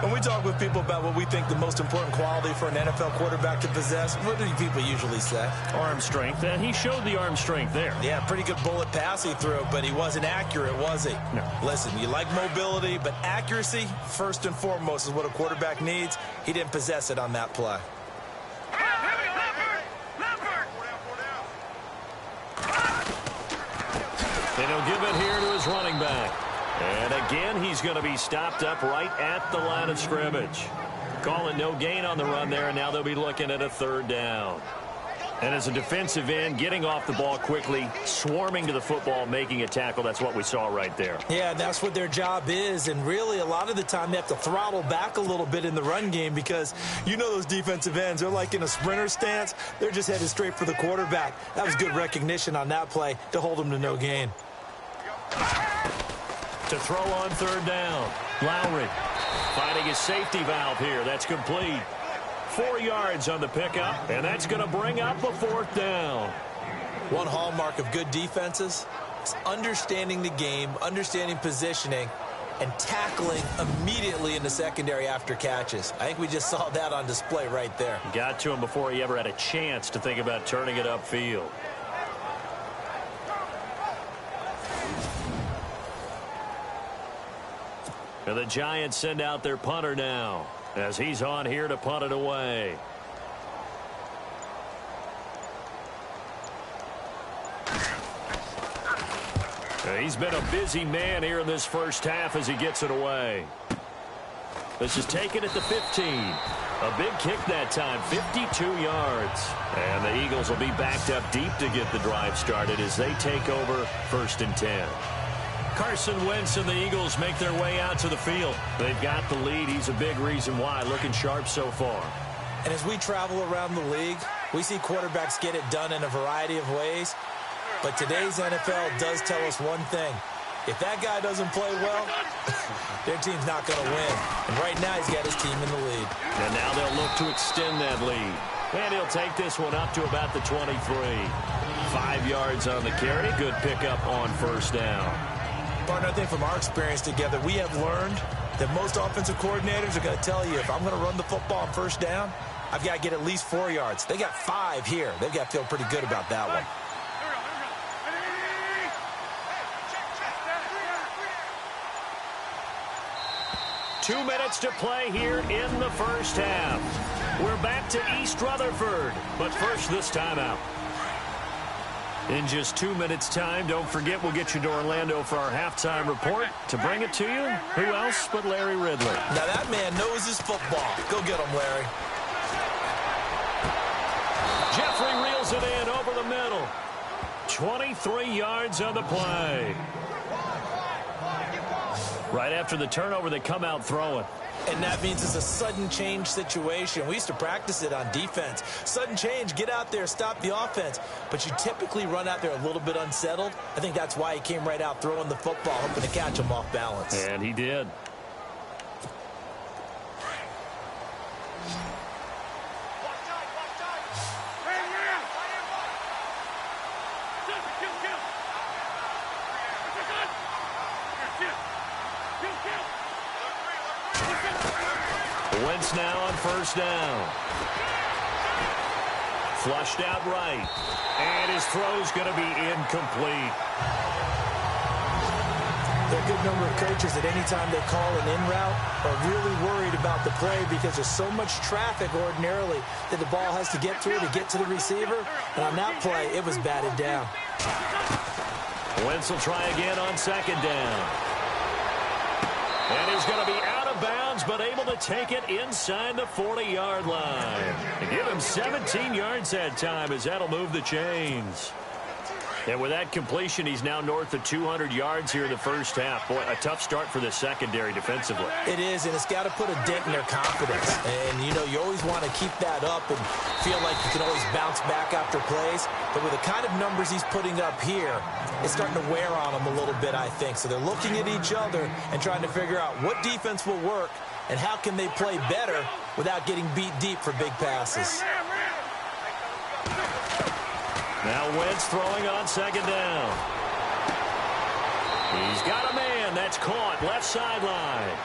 When we talk with people about what we think the most important quality for an NFL quarterback to possess, what do people usually say? Arm strength, and he showed the arm strength there. Yeah, pretty good bullet pass he threw, but he wasn't accurate, was he? No. Listen, you like mobility, but accuracy, first and foremost, is what a quarterback needs. He didn't possess it on that play. Here we go. And he'll give it here to his running back. And again, he's going to be stopped up right at the line of scrimmage. Calling no gain on the run there, and now they'll be looking at a 3rd down. And as a defensive end, getting off the ball quickly, swarming to the football, making a tackle, that's what we saw right there. Yeah, that's what their job is. And really, a lot of the time, they have to throttle back a little bit in the run game because you know those defensive ends, they're like in a sprinter stance. They're just headed straight for the quarterback. That was good recognition on that play to hold them to no gain. To throw on 3rd down, Lowry finding his safety valve here. That's complete. 4 yards on the pickup, and that's going to bring up a 4th down. One hallmark of good defenses is understanding the game, understanding positioning, and tackling immediately in the secondary after catches. I think we just saw that on display right there. Got to him before he ever had a chance to think about turning it upfield. And the Giants send out their punter now as he's on here to punt it away. He's been a busy man here in this first half as he gets it away. This is taken at the 15. A big kick that time, 52 yards. And the Eagles will be backed up deep to get the drive started as they take over 1st and 10. Carson Wentz and the Eagles make their way out to the field. They've got the lead. He's a big reason why. Looking sharp so far. And as we travel around the league, we see quarterbacks get it done in a variety of ways. But today's NFL does tell us one thing. If that guy doesn't play well, their team's not going to win. And right now he's got his team in the lead. And now they'll look to extend that lead. And he'll take this one up to about the 23. 5 yards on the carry. Good pickup on 1st down. Partner, I think from our experience together, we have learned that most offensive coordinators are going to tell you, if I'm going to run the football on 1st down, I've got to get at least 4 yards. They got 5 here. They've got to feel pretty good about that one. Two minutes to play here in the first half. We're back to East Rutherford, but first this timeout. In just 2 minutes' time, don't forget we'll get you to Orlando for our halftime report. To bring it to you, who else but Larry Ridley? Now that man knows his football. Go get him, Larry. Jeffrey reels it in over the middle. 23 yards on the play. Right after the turnover, they come out throwing. And that means it's a sudden change situation. We used to practice it on defense. Sudden change, get out there, stop the offense. But you typically run out there a little bit unsettled. I think that's why he came right out throwing the football, hoping to catch him off balance. And he did. Wentz now on 1st down. Flushed out right. And his throw's going to be incomplete. There are a good number of coaches that any time they call an in route are really worried about the play because there's so much traffic ordinarily that the ball has to get through to get to the receiver. And on that play, it was batted down. Wentz will try again on 2nd down. And he's going to be out of bounds, but able to take it inside the 40-yard line. And give him 17 yards that time as that'll move the chains. And with that completion, he's now north of 200 yards here in the first half. Boy, a tough start for the secondary defensively. It is, and it's got to put a dent in their confidence. And, you know, you always want to keep that up and feel like you can always bounce back after plays. But with the kind of numbers he's putting up here, it's starting to wear on them a little bit, I think. So they're looking at each other and trying to figure out what defense will work and how can they play better without getting beat deep for big passes. Now Wentz throwing on 2nd down. He's got a man that's caught left sideline.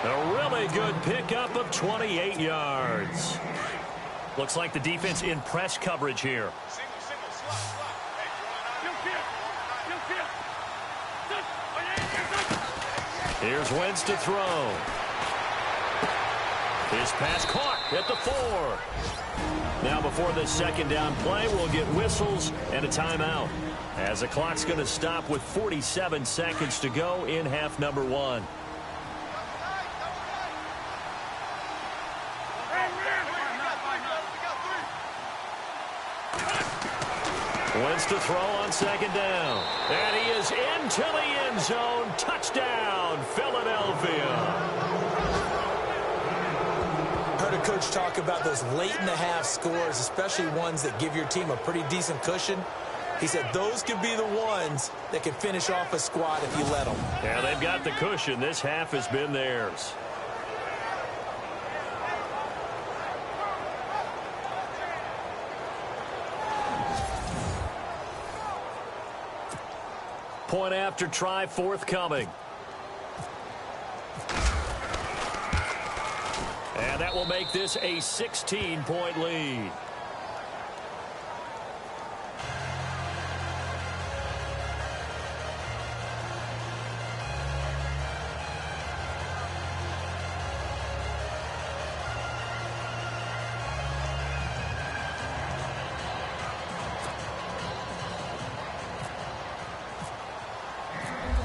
A really good pickup of 28 yards. Looks like the defense in press coverage here. Here's Wentz to throw. His pass caught at the 4. Now before this second down play, we'll get whistles and a timeout, as the clock's going to stop with 47 seconds to go in half number 1. Wentz to throw on second down. And he is into the end zone. Touchdown, Philadelphia. Heard a coach talk about those late-in-the-half scores, especially ones that give your team a pretty decent cushion. He said those could be the ones that could finish off a squad if you let them. Yeah, they've got the cushion. This half has been theirs. Point after try forthcoming. And that will make this a 16-point lead.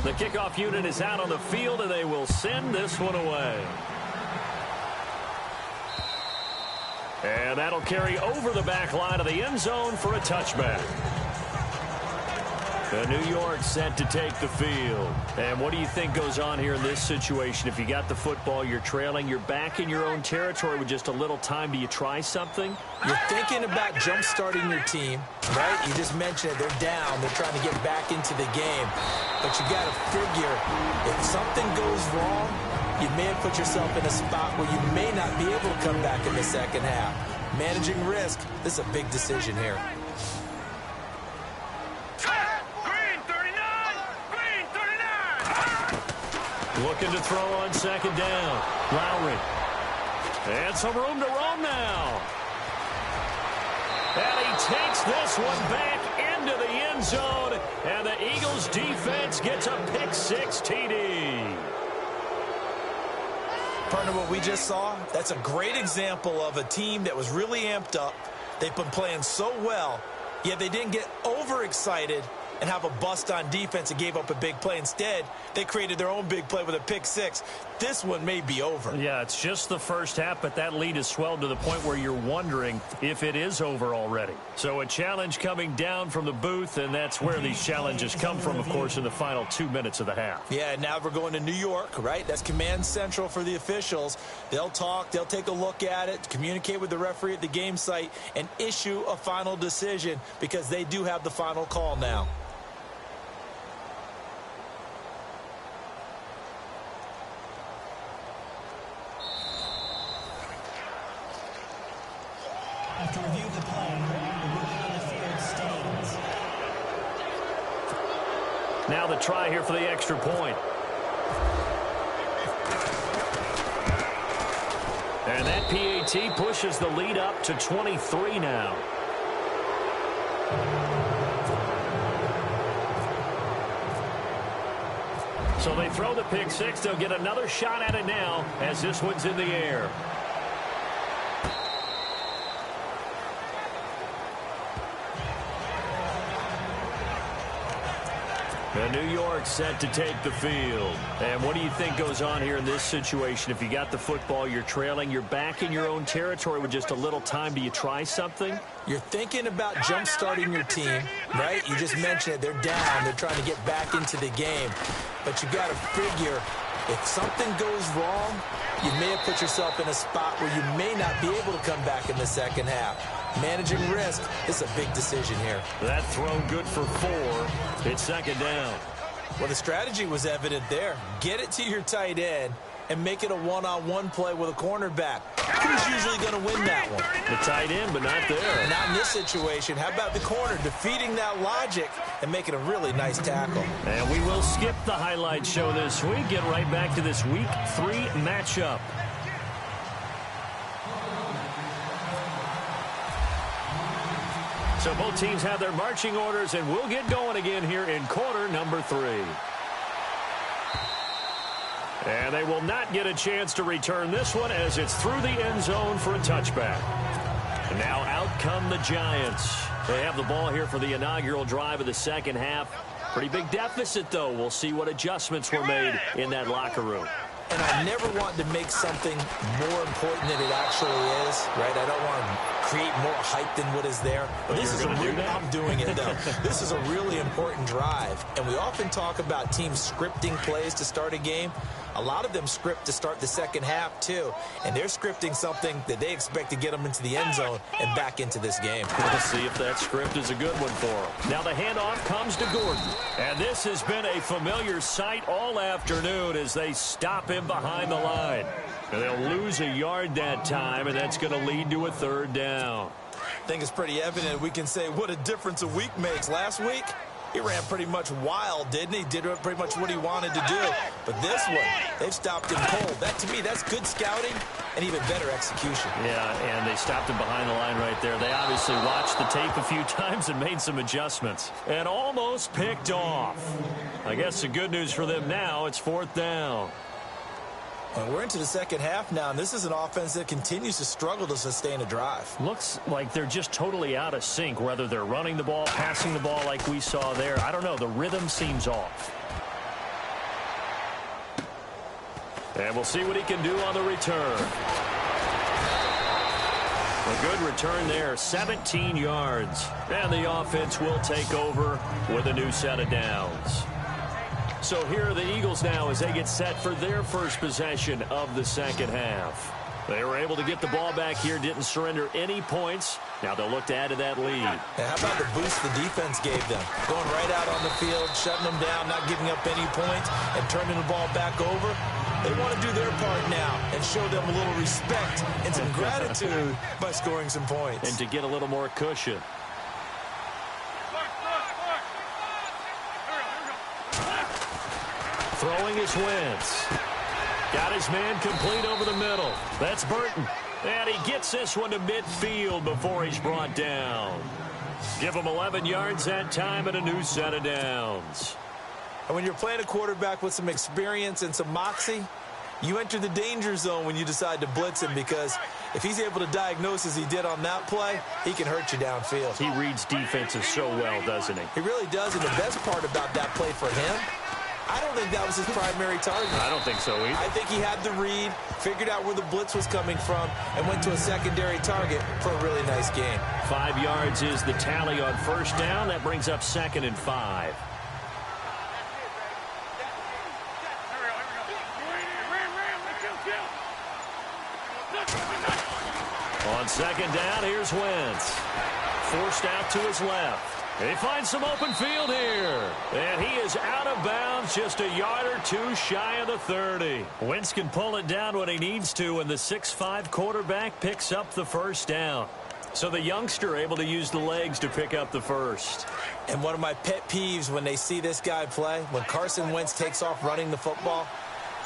The kickoff unit is out on the field, and they will send this one away. And that'll carry over the back line of the end zone for a touchback. The New York set to take the field. And what do you think goes on here in this situation? If you got the football, you're trailing, you're back in your own territory with just a little time. Do you try something? You're thinking about jump-starting your team, right? You just mentioned it. They're down. They're trying to get back into the game. But you got to figure, if something goes wrong, you may have put yourself in a spot where you may not be able to come back in the second half. Managing risk, this is a big decision here. Looking to throw on second down. Lowry. And some room to roam now. And he takes this one back into the end zone. And the Eagles defense gets a pick-6 TD. Partner, what we just saw, that's a great example of a team that was really amped up. They've been playing so well, yet they didn't get overexcited and have a bust on defense and gave up a big play. Instead, they created their own big play with a pick-6. This one may be over. Yeah, it's just the first half, but that lead has swelled to the point where you're wondering if it is over already. So a challenge coming down from the booth, and that's where these challenges come from, of course, in the final 2 minutes of the half. Yeah, now we're going to New York, right? That's command central for the officials. They'll talk, they'll take a look at it, communicate with the referee at the game site, and issue a final decision because they do have the final call now. After review of the play, the ruling on the field stands. Now the try here for the extra point. And that PAT pushes the lead up to 23 now. So they throw the pick-6. They'll get another shot at it now as this one's in the air. The New York set to take the field. And what do you think goes on here in this situation? If you got the football, you're trailing, you're back in your own territory with just a little time. Do you try something? You're thinking about jump-starting your team, right? You just mentioned it. They're down. They're trying to get back into the game. But you got to figure, if something goes wrong, you may have put yourself in a spot where you may not be able to come back in the second half. Managing risk is a big decision here. That throw good for 4. It's second down. Well, the strategy was evident there. Get it to your tight end and make it a one-on-one play with a cornerback. Who's usually going to win that one? The tight end, but not there. Not in this situation. How about the corner defeating that logic and making a really nice tackle? And we will skip the highlight show this week. Get right back to this Week 3 matchup. So both teams have their marching orders, and we'll get going again here in quarter number 3. And they will not get a chance to return this one as it's through the end zone for a touchback. And now out come the Giants. They have the ball here for the inaugural drive of the second half. Pretty big deficit, though. We'll see what adjustments were made in that locker room. And I never want to make something more important than it actually is, right? I don't want to create more hype than what is there. But this is I'm doing it, though. This is a really important drive. And we often talk about teams scripting plays to start a game. A lot of them script to start the second half, too. And they're scripting something that they expect to get them into the end zone and back into this game. We'll see if that script is a good one for them. Now the handoff comes to Gordon. And this has been a familiar sight all afternoon as they stop him behind the line. And they'll lose a yard that time, and that's going to lead to a third down. I think it's pretty evident. We can say what a difference a week makes. Last week, he ran pretty much wild, didn't he? Did pretty much what he wanted to do. But this one, they've stopped him cold. That, to me, that's good scouting and even better execution. Yeah, and they stopped him behind the line right there. They obviously watched the tape a few times and made some adjustments. And almost picked off. I guess the good news for them now, it's fourth down. And we're into the second half now, and this is an offense that continues to struggle to sustain a drive. Looks like they're just totally out of sync, whether they're running the ball, passing the ball like we saw there. I don't know. The rhythm seems off. And we'll see what he can do on the return. A good return there, 17 yards. And the offense will take over with a new set of downs. So here are the Eagles now as they get set for their first possession of the second half. They were able to get the ball back here, didn't surrender any points. Now they'll look to add to that lead. And how about the boost the defense gave them? Going right out on the field, shutting them down, not giving up any points, and turning the ball back over. They want to do their part now and show them a little respect and some gratitude by scoring some points. And to get a little more cushion. Throwing is Wentz. Got his man complete over the middle. That's Burton. And he gets this one to midfield before he's brought down. Give him 11 yards that time and a new set of downs. And when you're playing a quarterback with some experience and some moxie, you enter the danger zone when you decide to blitz him, because if he's able to diagnose as he did on that play, he can hurt you downfield. He reads defenses so well, doesn't he? He really does, and the best part about that play for him, I don't think that was his primary target. I don't think so either. I think he had the read, figured out where the blitz was coming from, and went to a secondary target for a really nice game. 5 yards is the tally on first down. That brings up 2nd and 5. On second down, here's Wentz. Forced out to his left. They find some open field here. And he is out of bounds, just a yard or two shy of the 30. Wentz can pull it down when he needs to, and the 6'5" quarterback picks up the first down. So the youngster able to use the legs to pick up the first. And one of my pet peeves when they see this guy play, when Carson Wentz takes off running the football,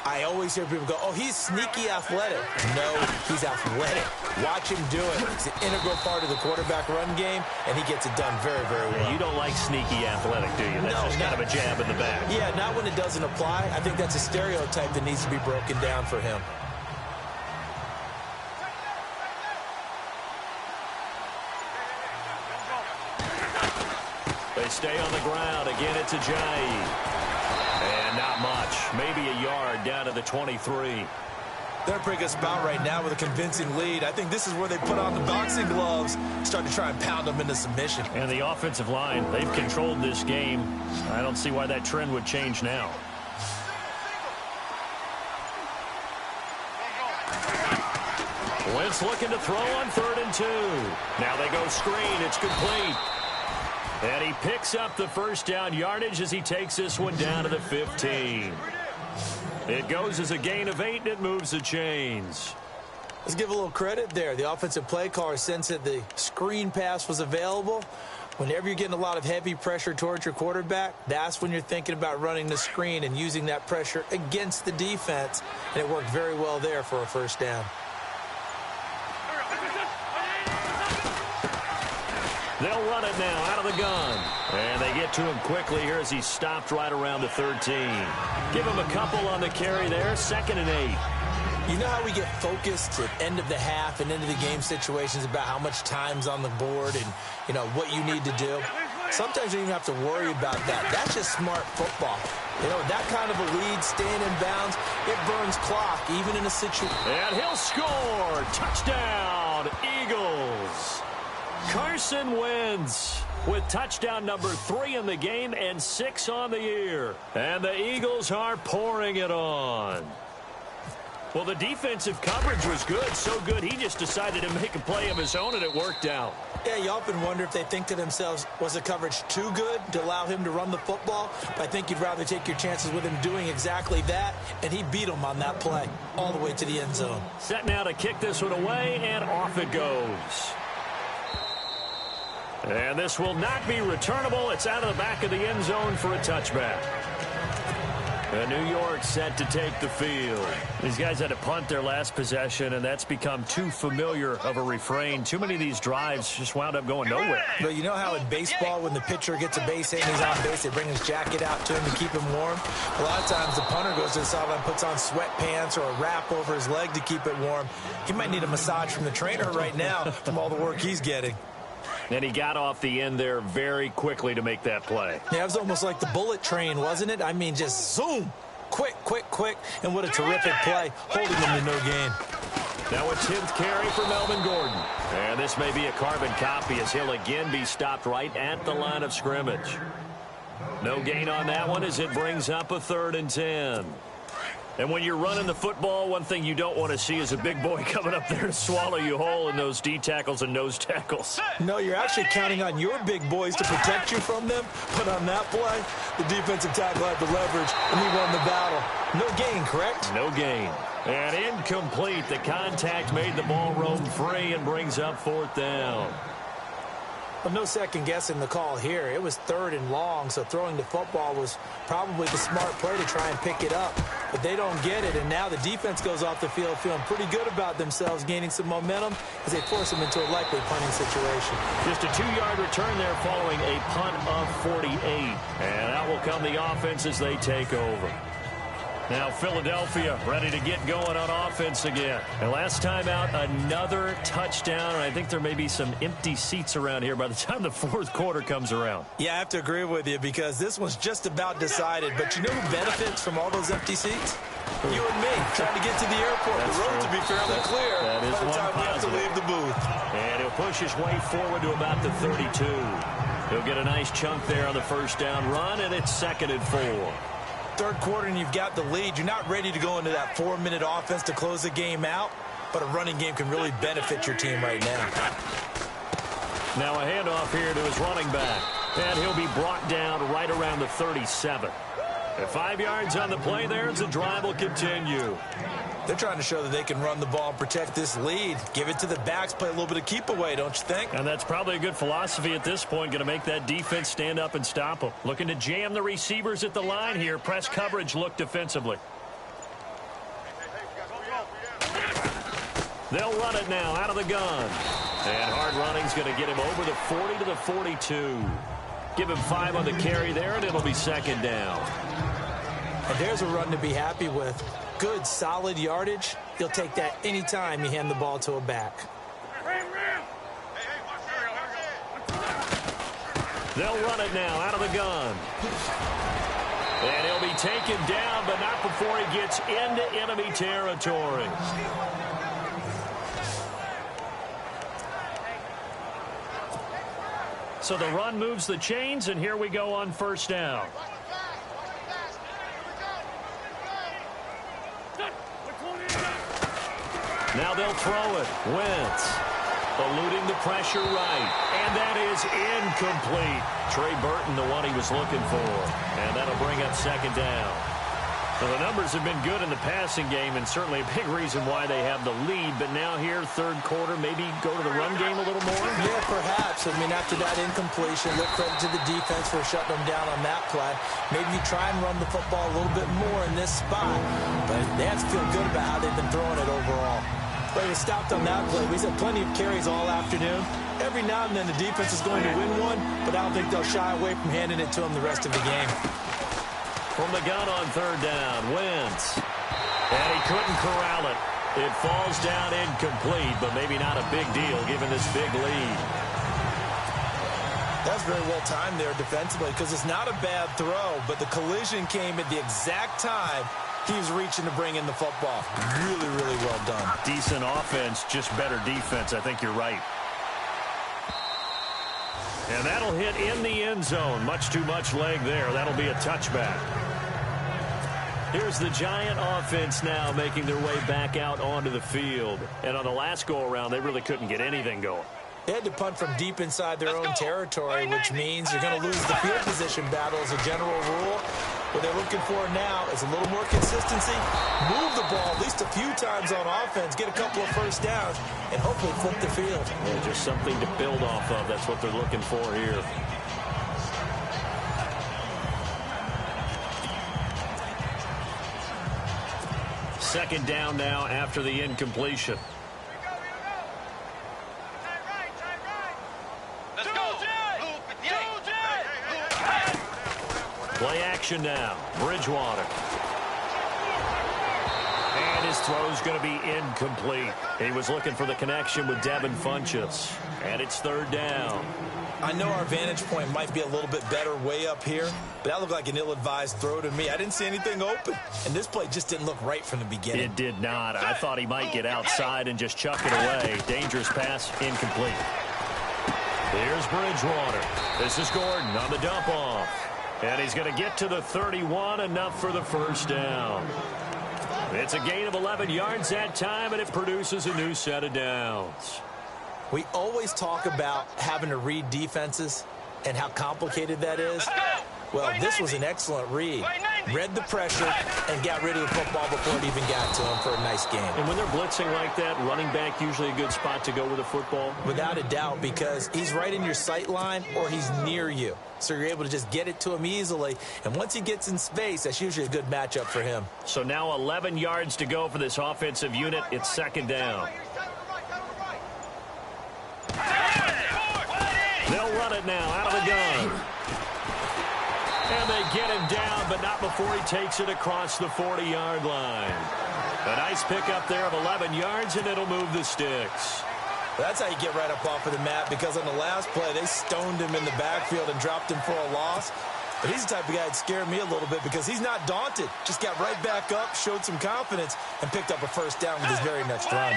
I always hear people go, oh, he's sneaky athletic. No, he's athletic. Watch him do it. It's an integral part of the quarterback run game, and he gets it done very, very well. Yeah, you don't like sneaky athletic, do you? That's just kind of a jab in the back. Yeah, not when it doesn't apply. I think that's a stereotype that needs to be broken down for him. They stay on the ground. Again, it's Ajayi. And not much. Maybe a yard down to the 23. They're in a pretty good spot right now with a convincing lead. I think this is where they put on the boxing gloves, start to try and pound them into submission. And the offensive line, they've controlled this game. I don't see why that trend would change now. Wentz looking to throw on 3rd and 2. Now they go screen. It's complete. And he picks up the first down yardage as he takes this one down to the 15. It goes as a gain of 8, and it moves the chains. Let's give a little credit there. The offensive play caller sensed that the screen pass was available. Whenever you're getting a lot of heavy pressure towards your quarterback, that's when you're thinking about running the screen and using that pressure against the defense. And it worked very well there for a first down. They'll run it now out of the gun. And they get to him quickly here as he's stopped right around the 13. Give him a couple on the carry there. 2nd and 8. You know how we get focused at end of the half and into the game situations about how much time's on the board and, you know, what you need to do? Sometimes you don't even have to worry about that. That's just smart football. You know, that kind of a lead, staying in bounds, it burns clock, even in a situation. And he'll score. Touchdown, Eagles. Carson Wentz with touchdown number 3 in the game and 6 on the year. And the Eagles are pouring it on. Well, the defensive coverage was good, so good he just decided to make a play of his own, and it worked out. Yeah, you often wonder if they think to themselves, was the coverage too good to allow him to run the football? But I think you'd rather take your chances with him doing exactly that, and he beat him on that play all the way to the end zone. Set now to kick this one away, and off it goes. And this will not be returnable. It's out of the back of the end zone for a touchback. And New York set to take the field. These guys had to punt their last possession, and that's become too familiar of a refrain. Too many of these drives just wound up going nowhere. But you know how in baseball, when the pitcher gets a base hit and he's on base, they bring his jacket out to him to keep him warm? A lot of times the punter goes to the sideline, puts on sweatpants or a wrap over his leg to keep it warm. He might need a massage from the trainer right now from all the work he's getting. And he got off the end there very quickly to make that play. Yeah, it was almost like the bullet train, wasn't it? I mean, just zoom. Quick, quick, quick. And what a terrific play, holding him to no gain. Now a 10th carry for Melvin Gordon. And this may be a carbon copy as he'll again be stopped right at the line of scrimmage. No gain on that one as it brings up a 3rd and 10. And when you're running the football, one thing you don't want to see is a big boy coming up there to swallow you whole in those D tackles and nose tackles. No, you're actually counting on your big boys to protect you from them. But on that play, the defensive tackle had the leverage, and he won the battle. No gain, correct? No gain. And incomplete. The contact made the ball roam free and brings up 4th down. Well, no second guessing the call here. It was 3rd and long, so throwing the football was probably the smart play to try and pick it up. But they don't get it, and now the defense goes off the field feeling pretty good about themselves, gaining some momentum as they force them into a likely punting situation. Just a 2-yard return there following a punt of 48. And out will come the offense as they take over. Now Philadelphia ready to get going on offense again. And last time out, another touchdown. And I think there may be some empty seats around here by the time the 4th quarter comes around. Yeah, I have to agree with you because this one's just about decided. But you know who benefits from all those empty seats? You and me, trying to get to the airport. That's the road true. to be fairly clear that is by the one time we have to positive. leave the booth. And he'll push his way forward to about the 32. He'll get a nice chunk there on the 1st down run, and it's 2nd and 4. 3rd quarter and you've got the lead. You're not ready to go into that 4-minute offense to close the game out, but a running game can really benefit your team right now. Now a handoff here to his running back, and he'll be brought down right around the 37. And 5 yards on the play there as the drive will continue. They're trying to show that they can run the ball and protect this lead. Give it to the backs, play a little bit of keep away, don't you think? And that's probably a good philosophy at this point. Going to make that defense stand up and stop them. Looking to jam the receivers at the line here. Press coverage look defensively. They'll run it now out of the gun. And hard running's going to get him over the 40 to the 42. Give him 5 on the carry there, and it'll be 2nd down. And there's a run to be happy with. Good, solid yardage. You'll take that anytime you hand the ball to a back. They'll run it now out of the gun. And he'll be taken down, but not before he gets into enemy territory. So the run moves the chains, and here we go on 1st down. Now they'll throw it. Wentz eluding the pressure right. And that is incomplete. Trey Burton, the one he was looking for. And that'll bring up 2nd down. So the numbers have been good in the passing game, and certainly a big reason why they have the lead. But now here, 3rd quarter, maybe go to the run game a little more? Yeah, perhaps. I mean, after that incompletion, look credit to the defense for shutting them down on that play. Maybe you try and run the football a little bit more in this spot. But they have to feel good about how they've been throwing it overall. Well, he stopped on that play. He's had plenty of carries all afternoon. Every now and then the defense is going to win one, but I don't think they'll shy away from handing it to him the rest of the game. From the gun on third down, Wentz. And he couldn't corral it. It falls down incomplete, but maybe not a big deal given this big lead. That's very well timed there defensively because it's not a bad throw, but the collision came at the exact time he was reaching to bring in the football. Really, really well done. Decent offense, just better defense. I think you're right. And that'll hit in the end zone. Much too much leg there. That'll be a touchback. Here's the Giant offense now making their way back out onto the field. And on the last go-around, they really couldn't get anything going. They had to punt from deep inside their own territory, which means you're going to lose the field position battle as a general rule. What they're looking for now is a little more consistency, move the ball at least a few times on offense, get a couple of first downs, and hopefully flip the field. Yeah, just something to build off of. That's what they're looking for here. Second down now after the incompletion. Play action now. Bridgewater. And his throw's going to be incomplete. He was looking for the connection with Devin Funchess. And it's third down. I know our vantage point might be a little bit better way up here, but that looked like an ill-advised throw to me. I didn't see anything open, and this play just didn't look right from the beginning. It did not. I thought he might get outside and just chuck it away. Dangerous pass, incomplete. Here's Bridgewater. This is Gordon on the dump off. And he's going to get to the 31, enough for the first down. It's a gain of 11 yards that time, and it produces a new set of downs. We always talk about having to read defenses and how complicated that is. Well, this was an excellent read. Read the pressure and got rid of the football before it even got to him for a nice game. And when they're blitzing like that, running back usually a good spot to go with the football? Without a doubt, because he's right in your sight line or he's near you. So you're able to just get it to him easily. And once he gets in space, that's usually a good matchup for him. So now 11 yards to go for this offensive unit. It's second down. They'll run it now out of the gun. And they get him down, but not before he takes it across the 40-yard line. A nice pickup there of 11 yards, and it'll move the sticks. That's how you get right up off of the mat, because on the last play, they stoned him in the backfield and dropped him for a loss. But he's the type of guy that scared me a little bit because he's not daunted. Just got right back up, showed some confidence, and picked up a first down with his very next run.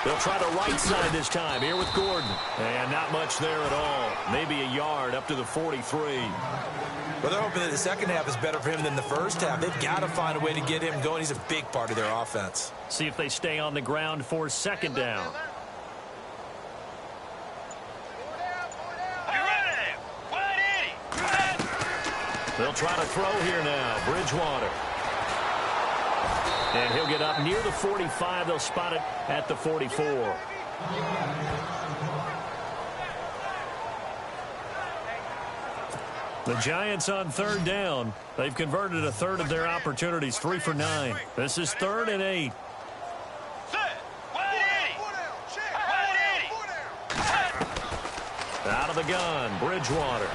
They'll try the right side this time here with Gordon. And not much there at all. Maybe a yard up to the 43. Well, they're hoping that the second half is better for him than the first half. They've got to find a way to get him going. He's a big part of their offense. See if they stay on the ground for second down. They'll try to throw here now. Bridgewater. And he'll get up near the 45. They'll spot it at the 44. The Giants on third down. They've converted a third of their opportunities, 3 for 9. This is 3rd and 8. Out of the gun, Bridgewater.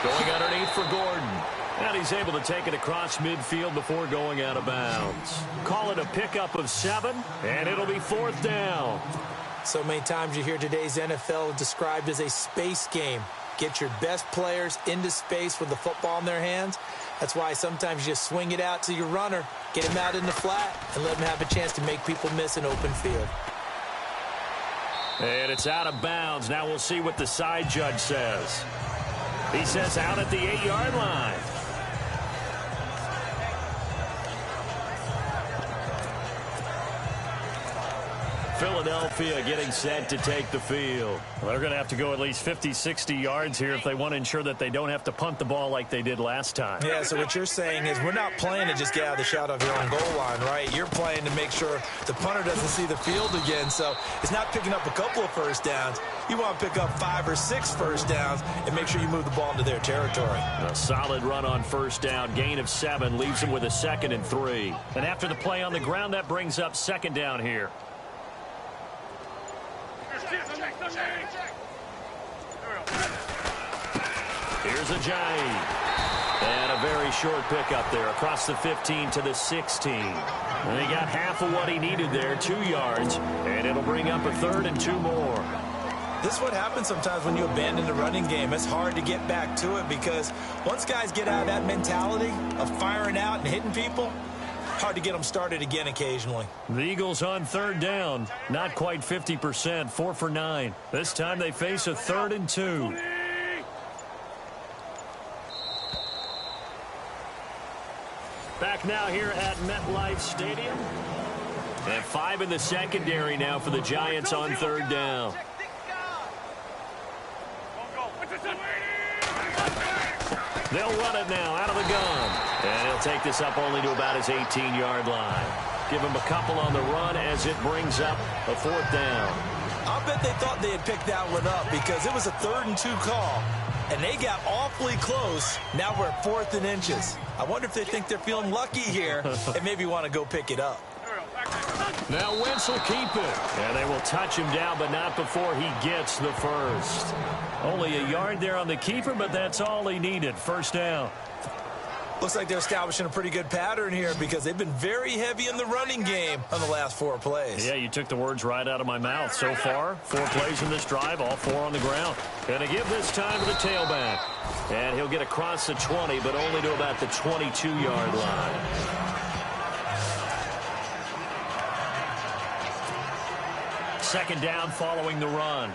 Going underneath for Gordon. And he's able to take it across midfield before going out of bounds. Call it a pickup of 7, and it'll be 4th down. So many times you hear today's NFL described as a space game. Get your best players into space with the football in their hands. That's why sometimes you just swing it out to your runner, get him out in the flat, and let him have a chance to make people miss an open field. And it's out of bounds. Now we'll see what the side judge says. He says out at the 8-yard line. Philadelphia getting set to take the field. Well, they're going to have to go at least 50, 60 yards here if they want to ensure that they don't have to punt the ball like they did last time. Yeah, so what you're saying is we're not playing to just get out of the shot of your own goal line, right? You're playing to make sure the punter doesn't see the field again. So it's not picking up a couple of first downs. You want to pick up 5 or 6 first downs and make sure you move the ball into their territory. A solid run on first down. Gain of 7 leaves them with a 2nd and 3. And after the play on the ground, that brings up 2nd down here. Here's a giant. And a very short pickup there across the 15 to the 16. And he got half of what he needed there, 2 yards. And it'll bring up a 3rd and 2 more. This is what happens sometimes when you abandon the running game. It's hard to get back to it because once guys get out of that mentality of firing out and hitting people, hard to get them started again occasionally. The Eagles on 3rd down. Not quite 50%, 4 for 9. This time they face a 3rd and 2. Back now here at MetLife Stadium. And 5 in the secondary now for the Giants on 3rd down. They'll run it now out of the gun. And he'll take this up only to about his 18-yard line. Give him a couple on the run as it brings up a 4th down. I'll bet they thought they had picked that one up because it was a 3rd and 2 call. And they got awfully close. Now we're at 4th and inches. I wonder if they think they're feeling lucky here and maybe want to go pick it up. Now Wentz will keep it. And they will touch him down, but not before he gets the first. Only a yard there on the keeper, but that's all he needed. 1st down. Looks like they're establishing a pretty good pattern here because they've been very heavy in the running game on the last 4 plays. Yeah, you took the words right out of my mouth. So far, 4 plays in this drive, all 4 on the ground. Going to give this time to the tailback. And he'll get across the 20, but only to about the 22-yard line. Second down following the run.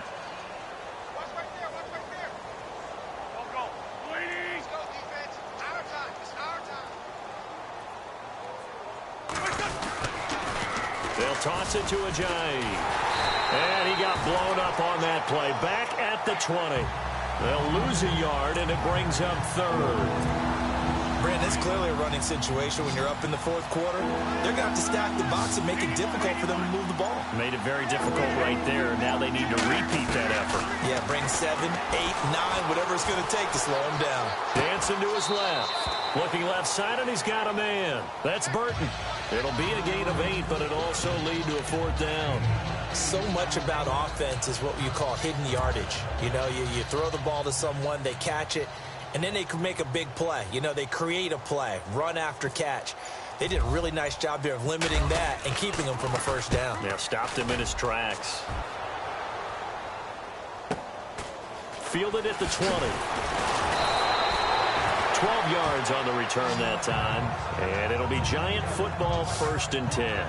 They'll toss it to Ajayi. And he got blown up on that play. Back at the 20. They'll lose a yard, and it brings up 3rd. Brandon, it's clearly a running situation when you're up in the 4th quarter. They're going to have to stack the box and make it difficult for them to move the ball. Made it very difficult right there. Now they need to repeat that effort. Yeah, bring 7, 8, 9, whatever it's going to take to slow him down. Dancing to his left. Looking left side, and he's got a man. That's Burton. It'll be a gain of 8, but it'll also lead to a 4th down. So much about offense is what you call hidden yardage. You know, you throw the ball to someone, they catch it, and then they can make a big play. You know, they create a play, run after catch. They did a really nice job there of limiting that and keeping him from a 1st down. Yeah, stopped him in his tracks. Fielded at the 20. 12 yards on the return that time. And it'll be Giant football 1st and 10.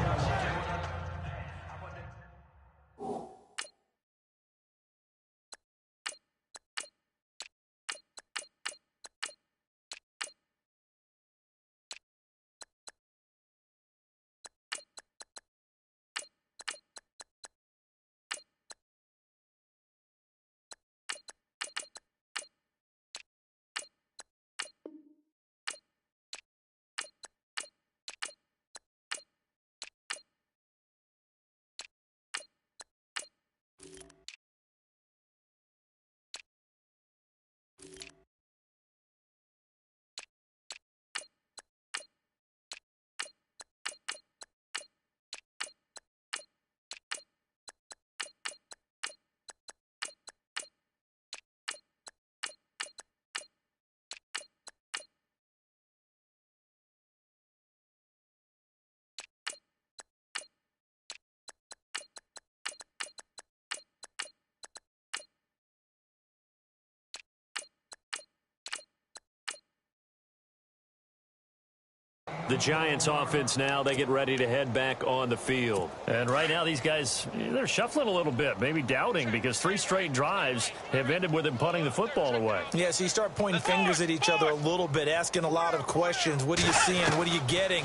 The Giants offense now, they get ready to head back on the field. And right now these guys, they're shuffling a little bit, maybe doubting, because 3 straight drives have ended with them punting the football away. Yeah, so you start pointing fingers at each other a little bit, asking a lot of questions. What are you seeing? What are you getting?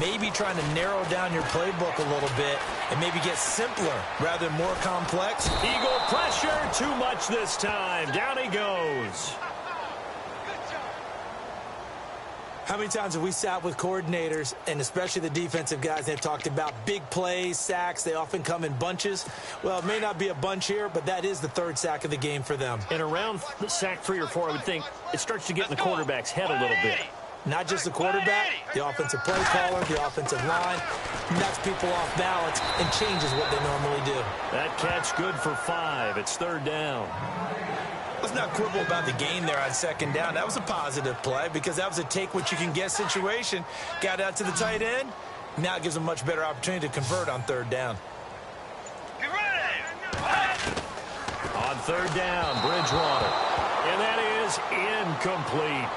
Maybe trying to narrow down your playbook a little bit and maybe get simpler rather than more complex. Eagle pressure, too much this time. Down he goes. How many times have we sat with coordinators, and especially the defensive guys, they've talked about big plays, sacks. They often come in bunches. Well, it may not be a bunch here, but that is the 3rd sack of the game for them. And around sack 3 or 4, I would think it starts to get in the quarterback's head a little bit. Not just the quarterback, the offensive play caller, the offensive line, knocks people off balance and changes what they normally do. That catch good for 5. It's 3rd down. Let's not quibble about the game there on 2nd down. That was a positive play because that was a take-what-you-can-get situation. Got out to the tight end. Now it gives them a much better opportunity to convert on 3rd down. Get ready! On 3rd down, Bridgewater. And that is incomplete.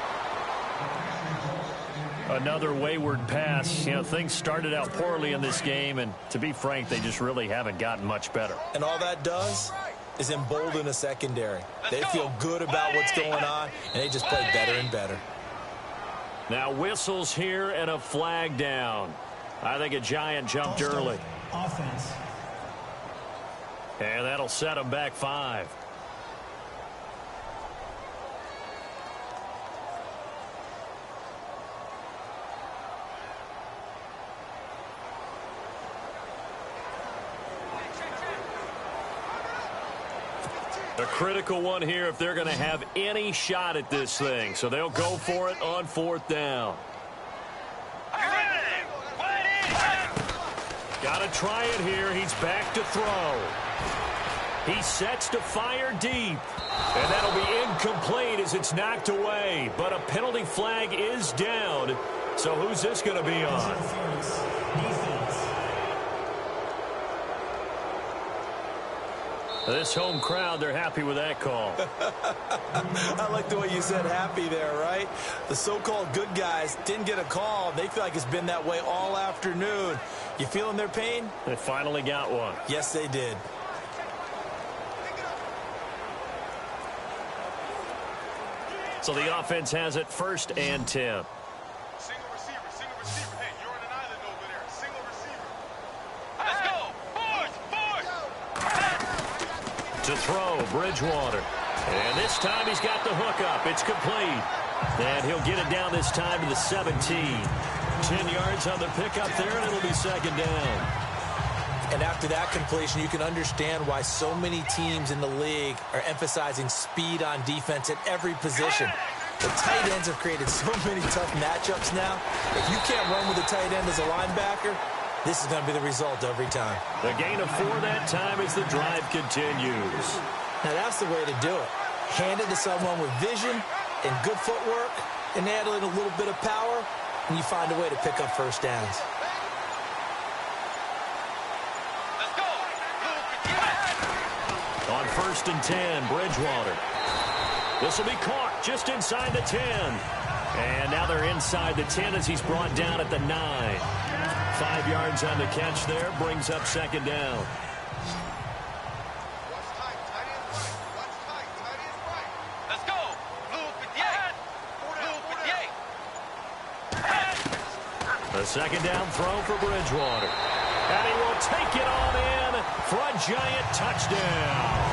Another wayward pass. You know, things started out poorly in this game, and to be frank, they just really haven't gotten much better. And all that does is embolden a secondary. They feel good about what's going on, and they just play better and better. Now whistles here and a flag down. I think a Giant jumped early. Offense. And that'll set them back 5. A critical one here if they're going to have any shot at this thing. So they'll go for it on 4th down. Got to try it here. He's back to throw. He sets to fire deep. And that'll be incomplete as it's knocked away. But a penalty flag is down. So who's this going to be on? Defense. This home crowd, they're happy with that call. I like the way you said happy there, right? The so-called good guys didn't get a call. They feel like it's been that way all afternoon. You feeling their pain? They finally got one. Yes, they did. So the offense has it 1st and 10. Single receiver. Hey, you're on an island over there. Single receiver. Let's go. To throw, Bridgewater. And this time he's got the hook up. It's complete. And he'll get it down this time to the 17. 10 yards on the pickup there, and it'll be 2nd down. And after that completion, you can understand why so many teams in the league are emphasizing speed on defense at every position. The tight ends have created so many tough matchups now. If you can't run with a tight end as a linebacker, this is going to be the result every time. The gain of 4 that time as the drive continues. Now that's the way to do it. Hand it to someone with vision and good footwork, and add in a little bit of power, and you find a way to pick up 1st downs. Let's go. On 1st and 10, Bridgewater. This will be caught just inside the 10. And now they're inside the 10 as he's brought down at the 9. 5 yards on the catch there, brings up 2nd down. Let's go. The 2nd down throw for Bridgewater. And he will take it on in for a Giant touchdown.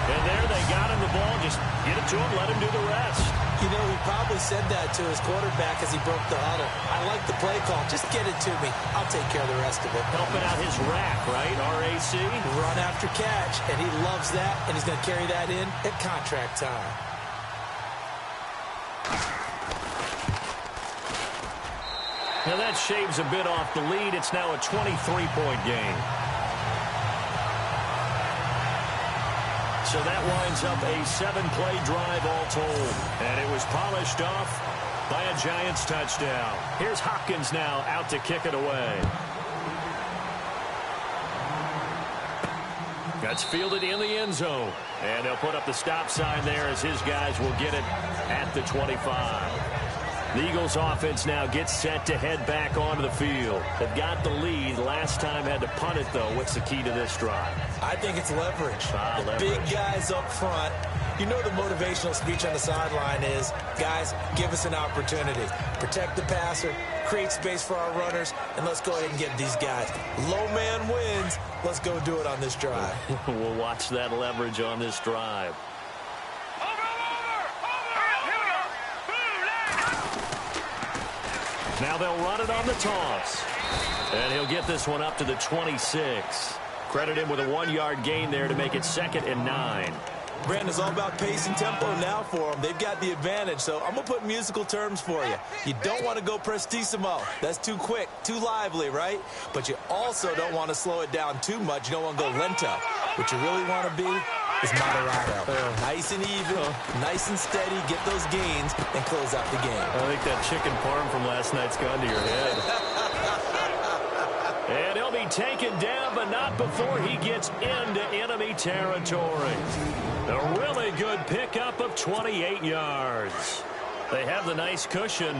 And there they got him the ball. Just get it to him, let him do the rest. You know, he probably said that to his quarterback as he broke the huddle. I like the play call. Just get it to me. I'll take care of the rest of it. Helping out his rack, right? RAC. Run after catch, and he loves that, and he's going to carry that in at contract time. Now that shaves a bit off the lead. It's now a 23-point game. So that winds up a 7-play drive all told. And it was polished off by a Giants touchdown. Here's Hopkins now out to kick it away. That's fielded in the end zone. And they'll put up the stop sign there as his guys will get it at the 25. The Eagles offense now gets set to head back onto the field. They've got the lead. Last time had to punt it, though. What's the key to this drive? I think it's leverage. The Leverage. big guys up front. You know the motivational speech on the sideline is, guys, give us an opportunity. Protect the passer, create space for our runners, and let's go ahead and get these guys. Low man wins. Let's go do it on this drive. We'll watch that leverage on this drive. Now they'll run it on the toss. And he'll get this one up to the 26. Credit him with a 1-yard gain there to make it 2nd and 9. Brandon, it's all about pace and tempo now for them. They've got the advantage, so I'm going to put musical terms for you. You don't want to go prestissimo. That's too quick, too lively, right? But you also don't want to slow it down too much. You don't want to go lento. What you really want to be is moderato. Nice and even, nice and steady, get those gains, and close out the game. I think that chicken parm from last night's gone to your head. And he'll be taken down, but not before he gets into enemy territory. A really good pickup of 28 yards. They have the nice cushion.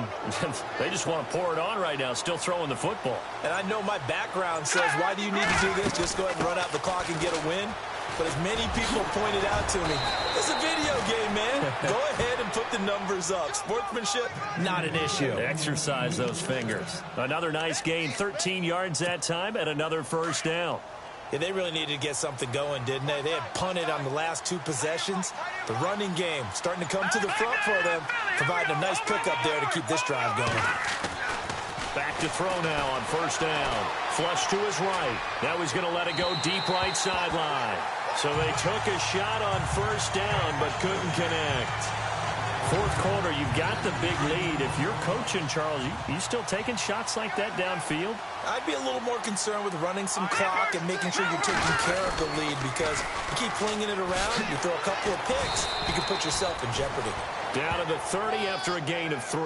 They just want to pour it on right now, still throwing the football. And I know my background says, why do you need to do this? Just go ahead and run out the clock and get a win. But as many people pointed out to me, it's a video game, man. Go ahead and put the numbers up. Sportsmanship, not an issue. Exercise those fingers. Another nice gain, 13 yards that time, and another first down. Yeah, they really needed to get something going, didn't they? They had punted on the last 2 possessions. The running game starting to come to the front for them, providing a nice pickup there to keep this drive going. Back to throw now on first down. Flush to his right. Now he's going to let it go deep right sideline. So they took a shot on first down, but couldn't connect. Fourth quarter, you've got the big lead. If you're coaching, Charles, you still taking shots like that downfield? I'd be a little more concerned with running some clock and making sure you're taking care of the lead, because you keep flinging it around, you throw a couple of picks, you can put yourself in jeopardy. Down to the 30 after a gain of 3.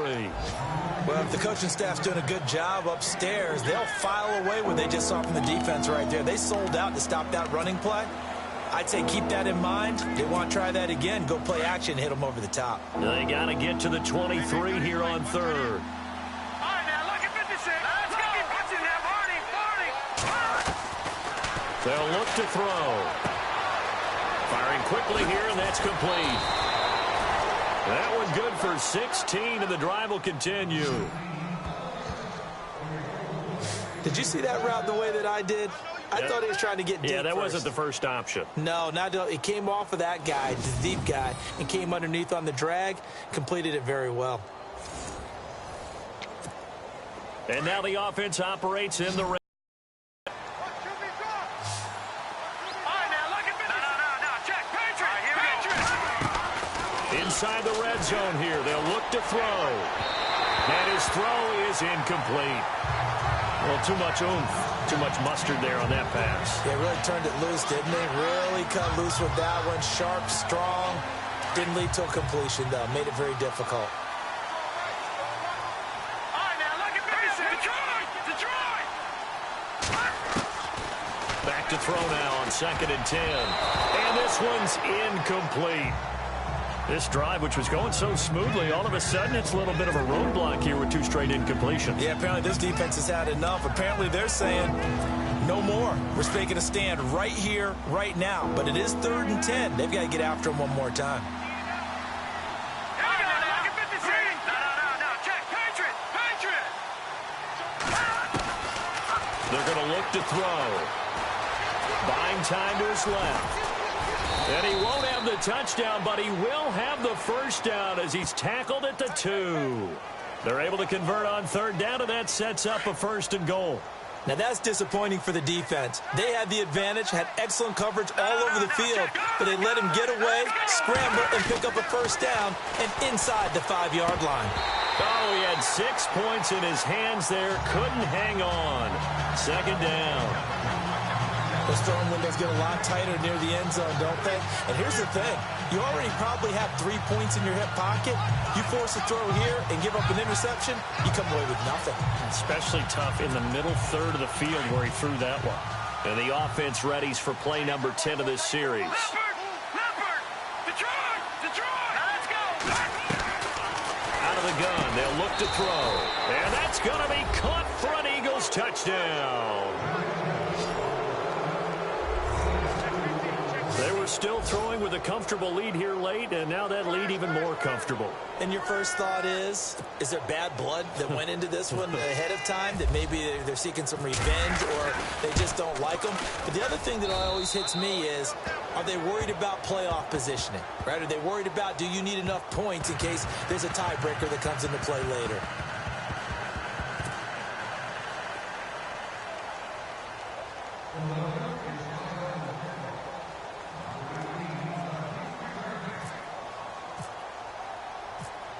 Well, if the coaching staff's doing a good job upstairs, they'll file away what they just saw from the defense right there. They sold out to stop that running play. I'd say keep that in mind. They want to try that again. Go play action, hit them over the top. They got to get to the 23 here on third. They'll look to throw. Firing quickly here, and that's complete. That one good for 16, and the drive will continue. Did you see that route the way that I did? I thought he was trying to get deep. Yeah, that first. wasn't the first option. No, it came off of that guy, the deep guy, and came underneath on the drag, completed it very well. And now the offense operates in the red. Inside the red zone here, they'll look to throw. And his throw is incomplete. Well, too much oomph, too much mustard there on that pass. They really turned it loose, didn't they? Really cut loose with that one. Sharp, strong. Didn't lead to a completion, though. Made it very difficult. Back to throw now on 2nd and 10. And this one's incomplete. This drive, which was going so smoothly, all of a sudden it's a little bit of a roadblock here with 2 straight incompletions. Yeah, apparently this defense has had enough. Apparently they're saying no more. We're taking a stand right here, right now. But it is 3rd and 10. They've got to get after him one more time. They're going to look to throw. Buying time to his left. And he won't have the touchdown, but he will have the first down as he's tackled at the 2. They're able to convert on 3rd down, and that sets up a 1st and goal. Now, that's disappointing for the defense. They had the advantage, had excellent coverage all over the field, but they let him get away, scramble, and pick up a 1st down, and inside the 5-yard line. Oh, he had 6 points in his hands there. Couldn't hang on. 2nd down. Those throwing windows get a lot tighter near the end zone, don't they? And here's the thing. You already probably have 3 points in your hip pocket. You force a throw here and give up an interception, you come away with nothing. Especially tough in the middle third of the field where he threw that one. And the offense readies for play number 10 of this series. Out of the gun, they'll look to throw. And that's going to be caught for an Eagles touchdown. They were still throwing with a comfortable lead here late, and now that lead even more comfortable. And your first thought is there bad blood that went into this one ahead of time, that maybe they're seeking some revenge or they just don't like them? But the other thing that always hits me is, are they worried about playoff positioning, right? Are they worried about, do you need enough points in case there's a tiebreaker that comes into play later?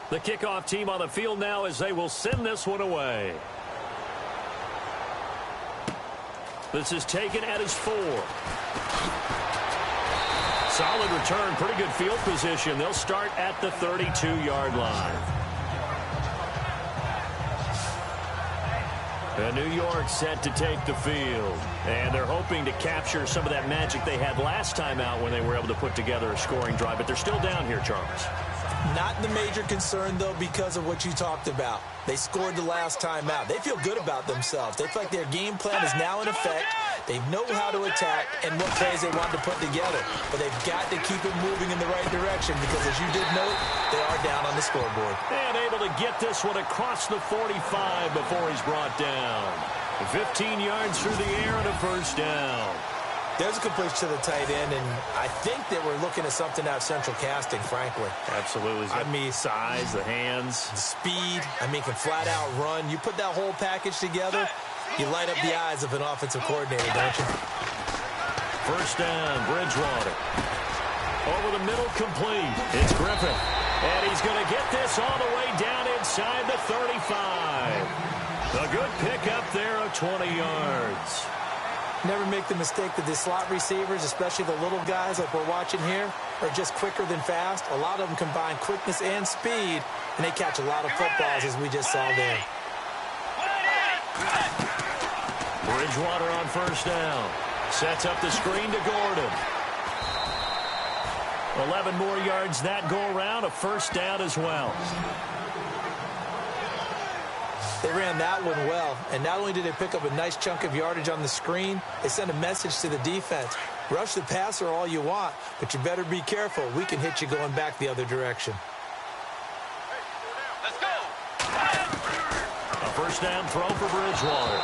The kickoff team on the field now as they will send this one away. This is taken at his 4. Solid return, pretty good field position. They'll start at the 32-yard line. And New York set to take the field. And they're hoping to capture some of that magic they had last time out when they were able to put together a scoring drive. But they're still down here, Charles. Not the major concern, though, because of what you talked about. They scored the last time out. They feel good about themselves. They feel like their game plan is now in effect. They know how to attack and what plays they want to put together. But they've got to keep it moving in the right direction because, as you did note, they are down on the scoreboard. And able to get this one across the 45 before he's brought down. 15 yards through the air and a first down. There's a completion to the tight end, and I think that we're looking at something out of central casting, frankly. Absolutely. I mean, size, the hands. The speed. I mean, can flat out run. You put that whole package together, you light up the eyes of an offensive coordinator, don't you? First down, Bridgewater. Over the middle, complete. It's Griffin. And he's going to get this all the way down inside the 35. A good pickup there of 20 yards. Never make the mistake that the slot receivers, especially the little guys like we're watching here, are just quicker than fast. A lot of them combine quickness and speed, and they catch a lot of footballs, as we just saw there. Bridgewater on first down. Sets up the screen to Gordon. 11 more yards that go around, a first down as well. They ran that one well, and not only did they pick up a nice chunk of yardage on the screen, they sent a message to the defense. Rush the passer all you want, but you better be careful. We can hit you going back the other direction. Let's go. A first down throw for Bridgewater.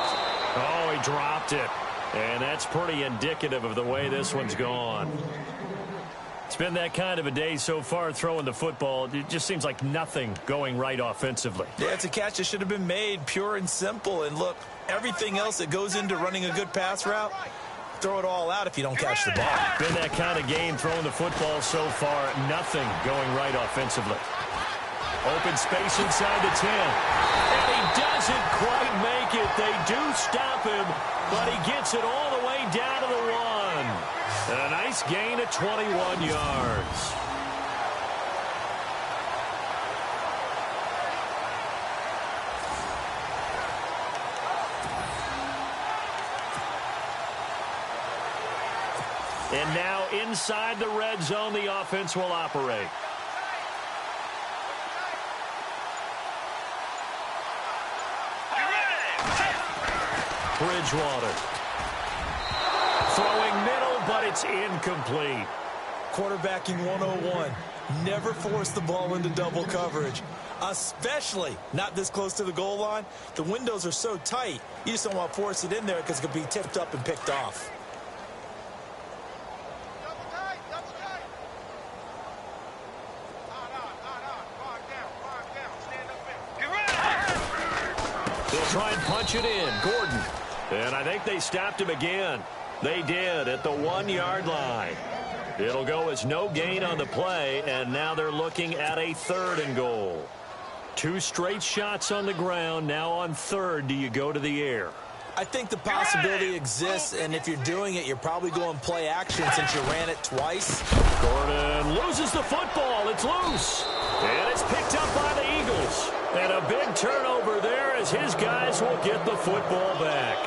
Oh, he dropped it. And that's pretty indicative of the way this one's gone. It's been that kind of a day so far throwing the football. It just seems like nothing going right offensively. Yeah, it's a catch that should have been made, pure and simple. And look, everything else that goes into running a good pass route, throw it all out if you don't catch the ball. Been that kind of game throwing the football so far. Nothing going right offensively. Open space inside the 10. And he doesn't quite make it. They do stop him, but he gets it all the way down to the 1. And a nice gain of 21 yards. And now inside the red zone, the offense will operate. Bridgewater. Throwing middle, but it's incomplete. Quarterbacking 101. Never force the ball into double coverage, especially not this close to the goal line. The windows are so tight, you just don't want to force it in there because it could be tipped up and picked off. They'll try and punch it in. Gordon. And I think they stopped him again. They did at the 1-yard line. It'll go as no gain on the play, and now they're looking at a 3rd and goal. 2 straight shots on the ground. Now on 3rd, do you go to the air? I think the possibility exists, and if you're doing it, you're probably going play action since you ran it twice. Gordon loses the football. It's loose. And it's picked up by the Eagles. And a big turnover there as his guys will get the football back.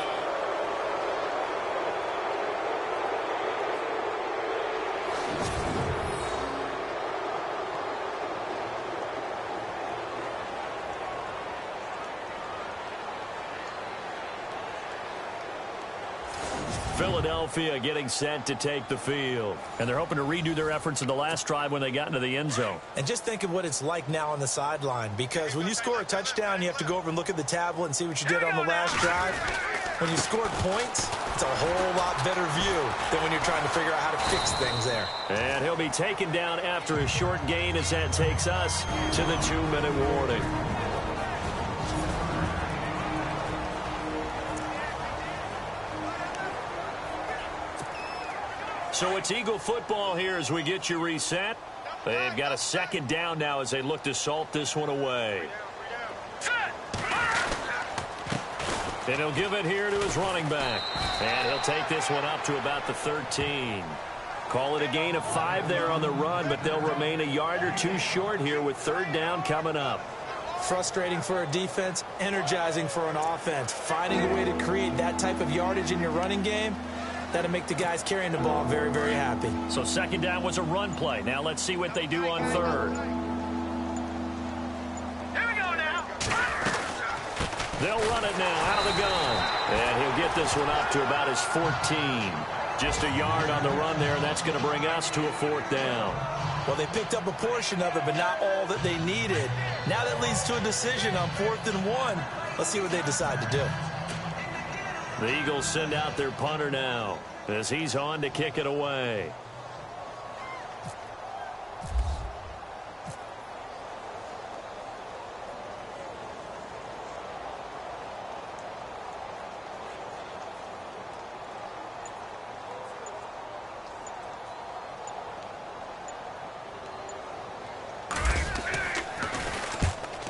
Philadelphia getting set to take the field. And they're hoping to redo their efforts in the last drive when they got into the end zone. And just think of what it's like now on the sideline, because when you score a touchdown, you have to go over and look at the tablet and see what you did on the last drive. When you scored points, it's a whole lot better view than when you're trying to figure out how to fix things there. And he'll be taken down after a short gain as that takes us to the 2-minute warning. So it's Eagle football here as we get you reset. They've got a second down now as they look to salt this one away. And he'll give it here to his running back. And he'll take this one up to about the 13. Call it a gain of 5 there on the run, but they'll remain a yard or two short here with third down coming up. Frustrating for a defense, energizing for an offense. Finding a way to create that type of yardage in your running game, that'll make the guys carrying the ball very, very happy. So second down was a run play. Now let's see what they do on third. Here we go now. They'll run it now out of the gun. And he'll get this one up to about his 14. Just a yard on the run there. That's going to bring us to a fourth down. Well, they picked up a portion of it, but not all that they needed. Now that leads to a decision on 4th and 1. Let's see what they decide to do. The Eagles send out their punter now as he's on to kick it away.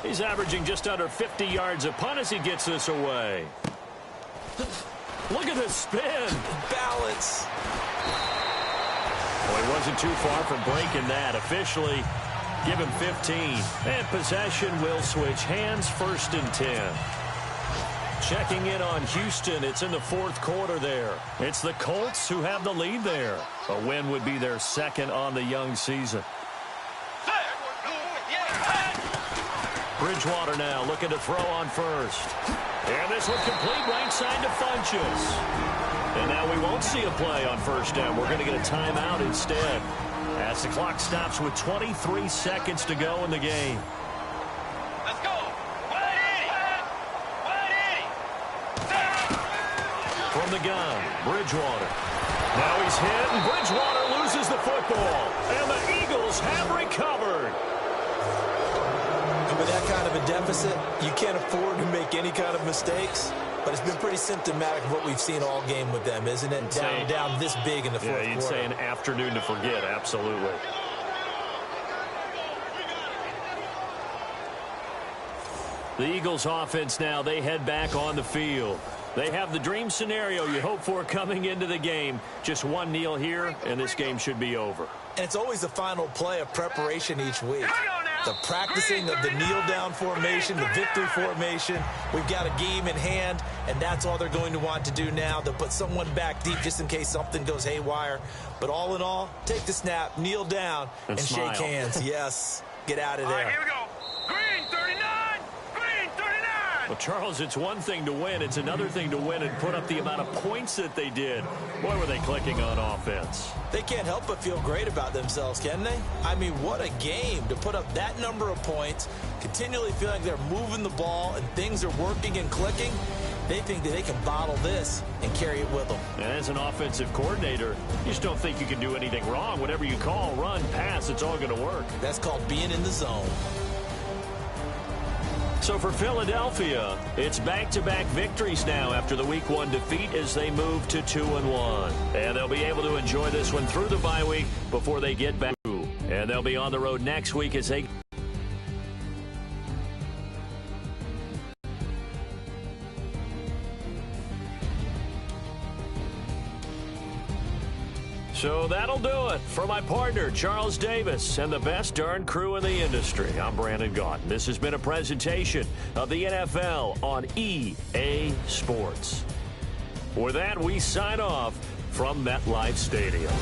He's averaging just under 50 yards a punt as he gets this away. Look at this spin. Balance. Well, he wasn't too far from breaking that. Officially, give him 15. And possession will switch hands, 1st and 10. Checking in on Houston. It's in the 4th quarter there. It's the Colts who have the lead there. A win would be their second on the young season. Bridgewater now looking to throw on first. And this one complete right side to Funchess. And now we won't see a play on first down. We're going to get a timeout instead as the clock stops with 23 seconds to go in the game. Let's go. 180. From the gun, Bridgewater. Now he's hit, and Bridgewater loses the football. And the Eagles have recovered. With that kind of a deficit, you can't afford to make any kind of mistakes. But it's been pretty symptomatic of what we've seen all game with them, isn't it? Down this big in the 4th quarter. Yeah, you'd say an afternoon to forget, absolutely. The Eagles offense now, they head back on the field. They have the dream scenario you hope for coming into the game. Just one kneel here, and this game should be over. And it's always the final play of preparation each week. The practicing of the kneel-down formation, the victory formation. We've got a game in hand, and that's all they're going to want to do now. They'll put someone back deep just in case something goes haywire. But all in all, take the snap, kneel down, and shake hands. Yes, get out of there. All right, here we go. Green 39. Green 39. Well, Charles, it's one thing to win. It's another thing to win and put up the amount of points that they did. Boy, were they clicking on offense. They can't help but feel great about themselves, can they? I mean, what a game to put up that number of points, continually feeling like they're moving the ball and things are working and clicking. They think that they can bottle this and carry it with them. And as an offensive coordinator, you just don't think you can do anything wrong. Whatever you call, run, pass, it's all going to work. That's called being in the zone. So for Philadelphia, it's back-to-back victories now after the Week 1 defeat as they move to 2-1. And they'll be able to enjoy this one through the bye week before they get back. And they'll be on the road next week as they... So that'll do it for my partner, Charles Davis, and the best darn crew in the industry. I'm Brandon Gaudin. This has been a presentation of the NFL on EA Sports. With that, we sign off from MetLife Stadium.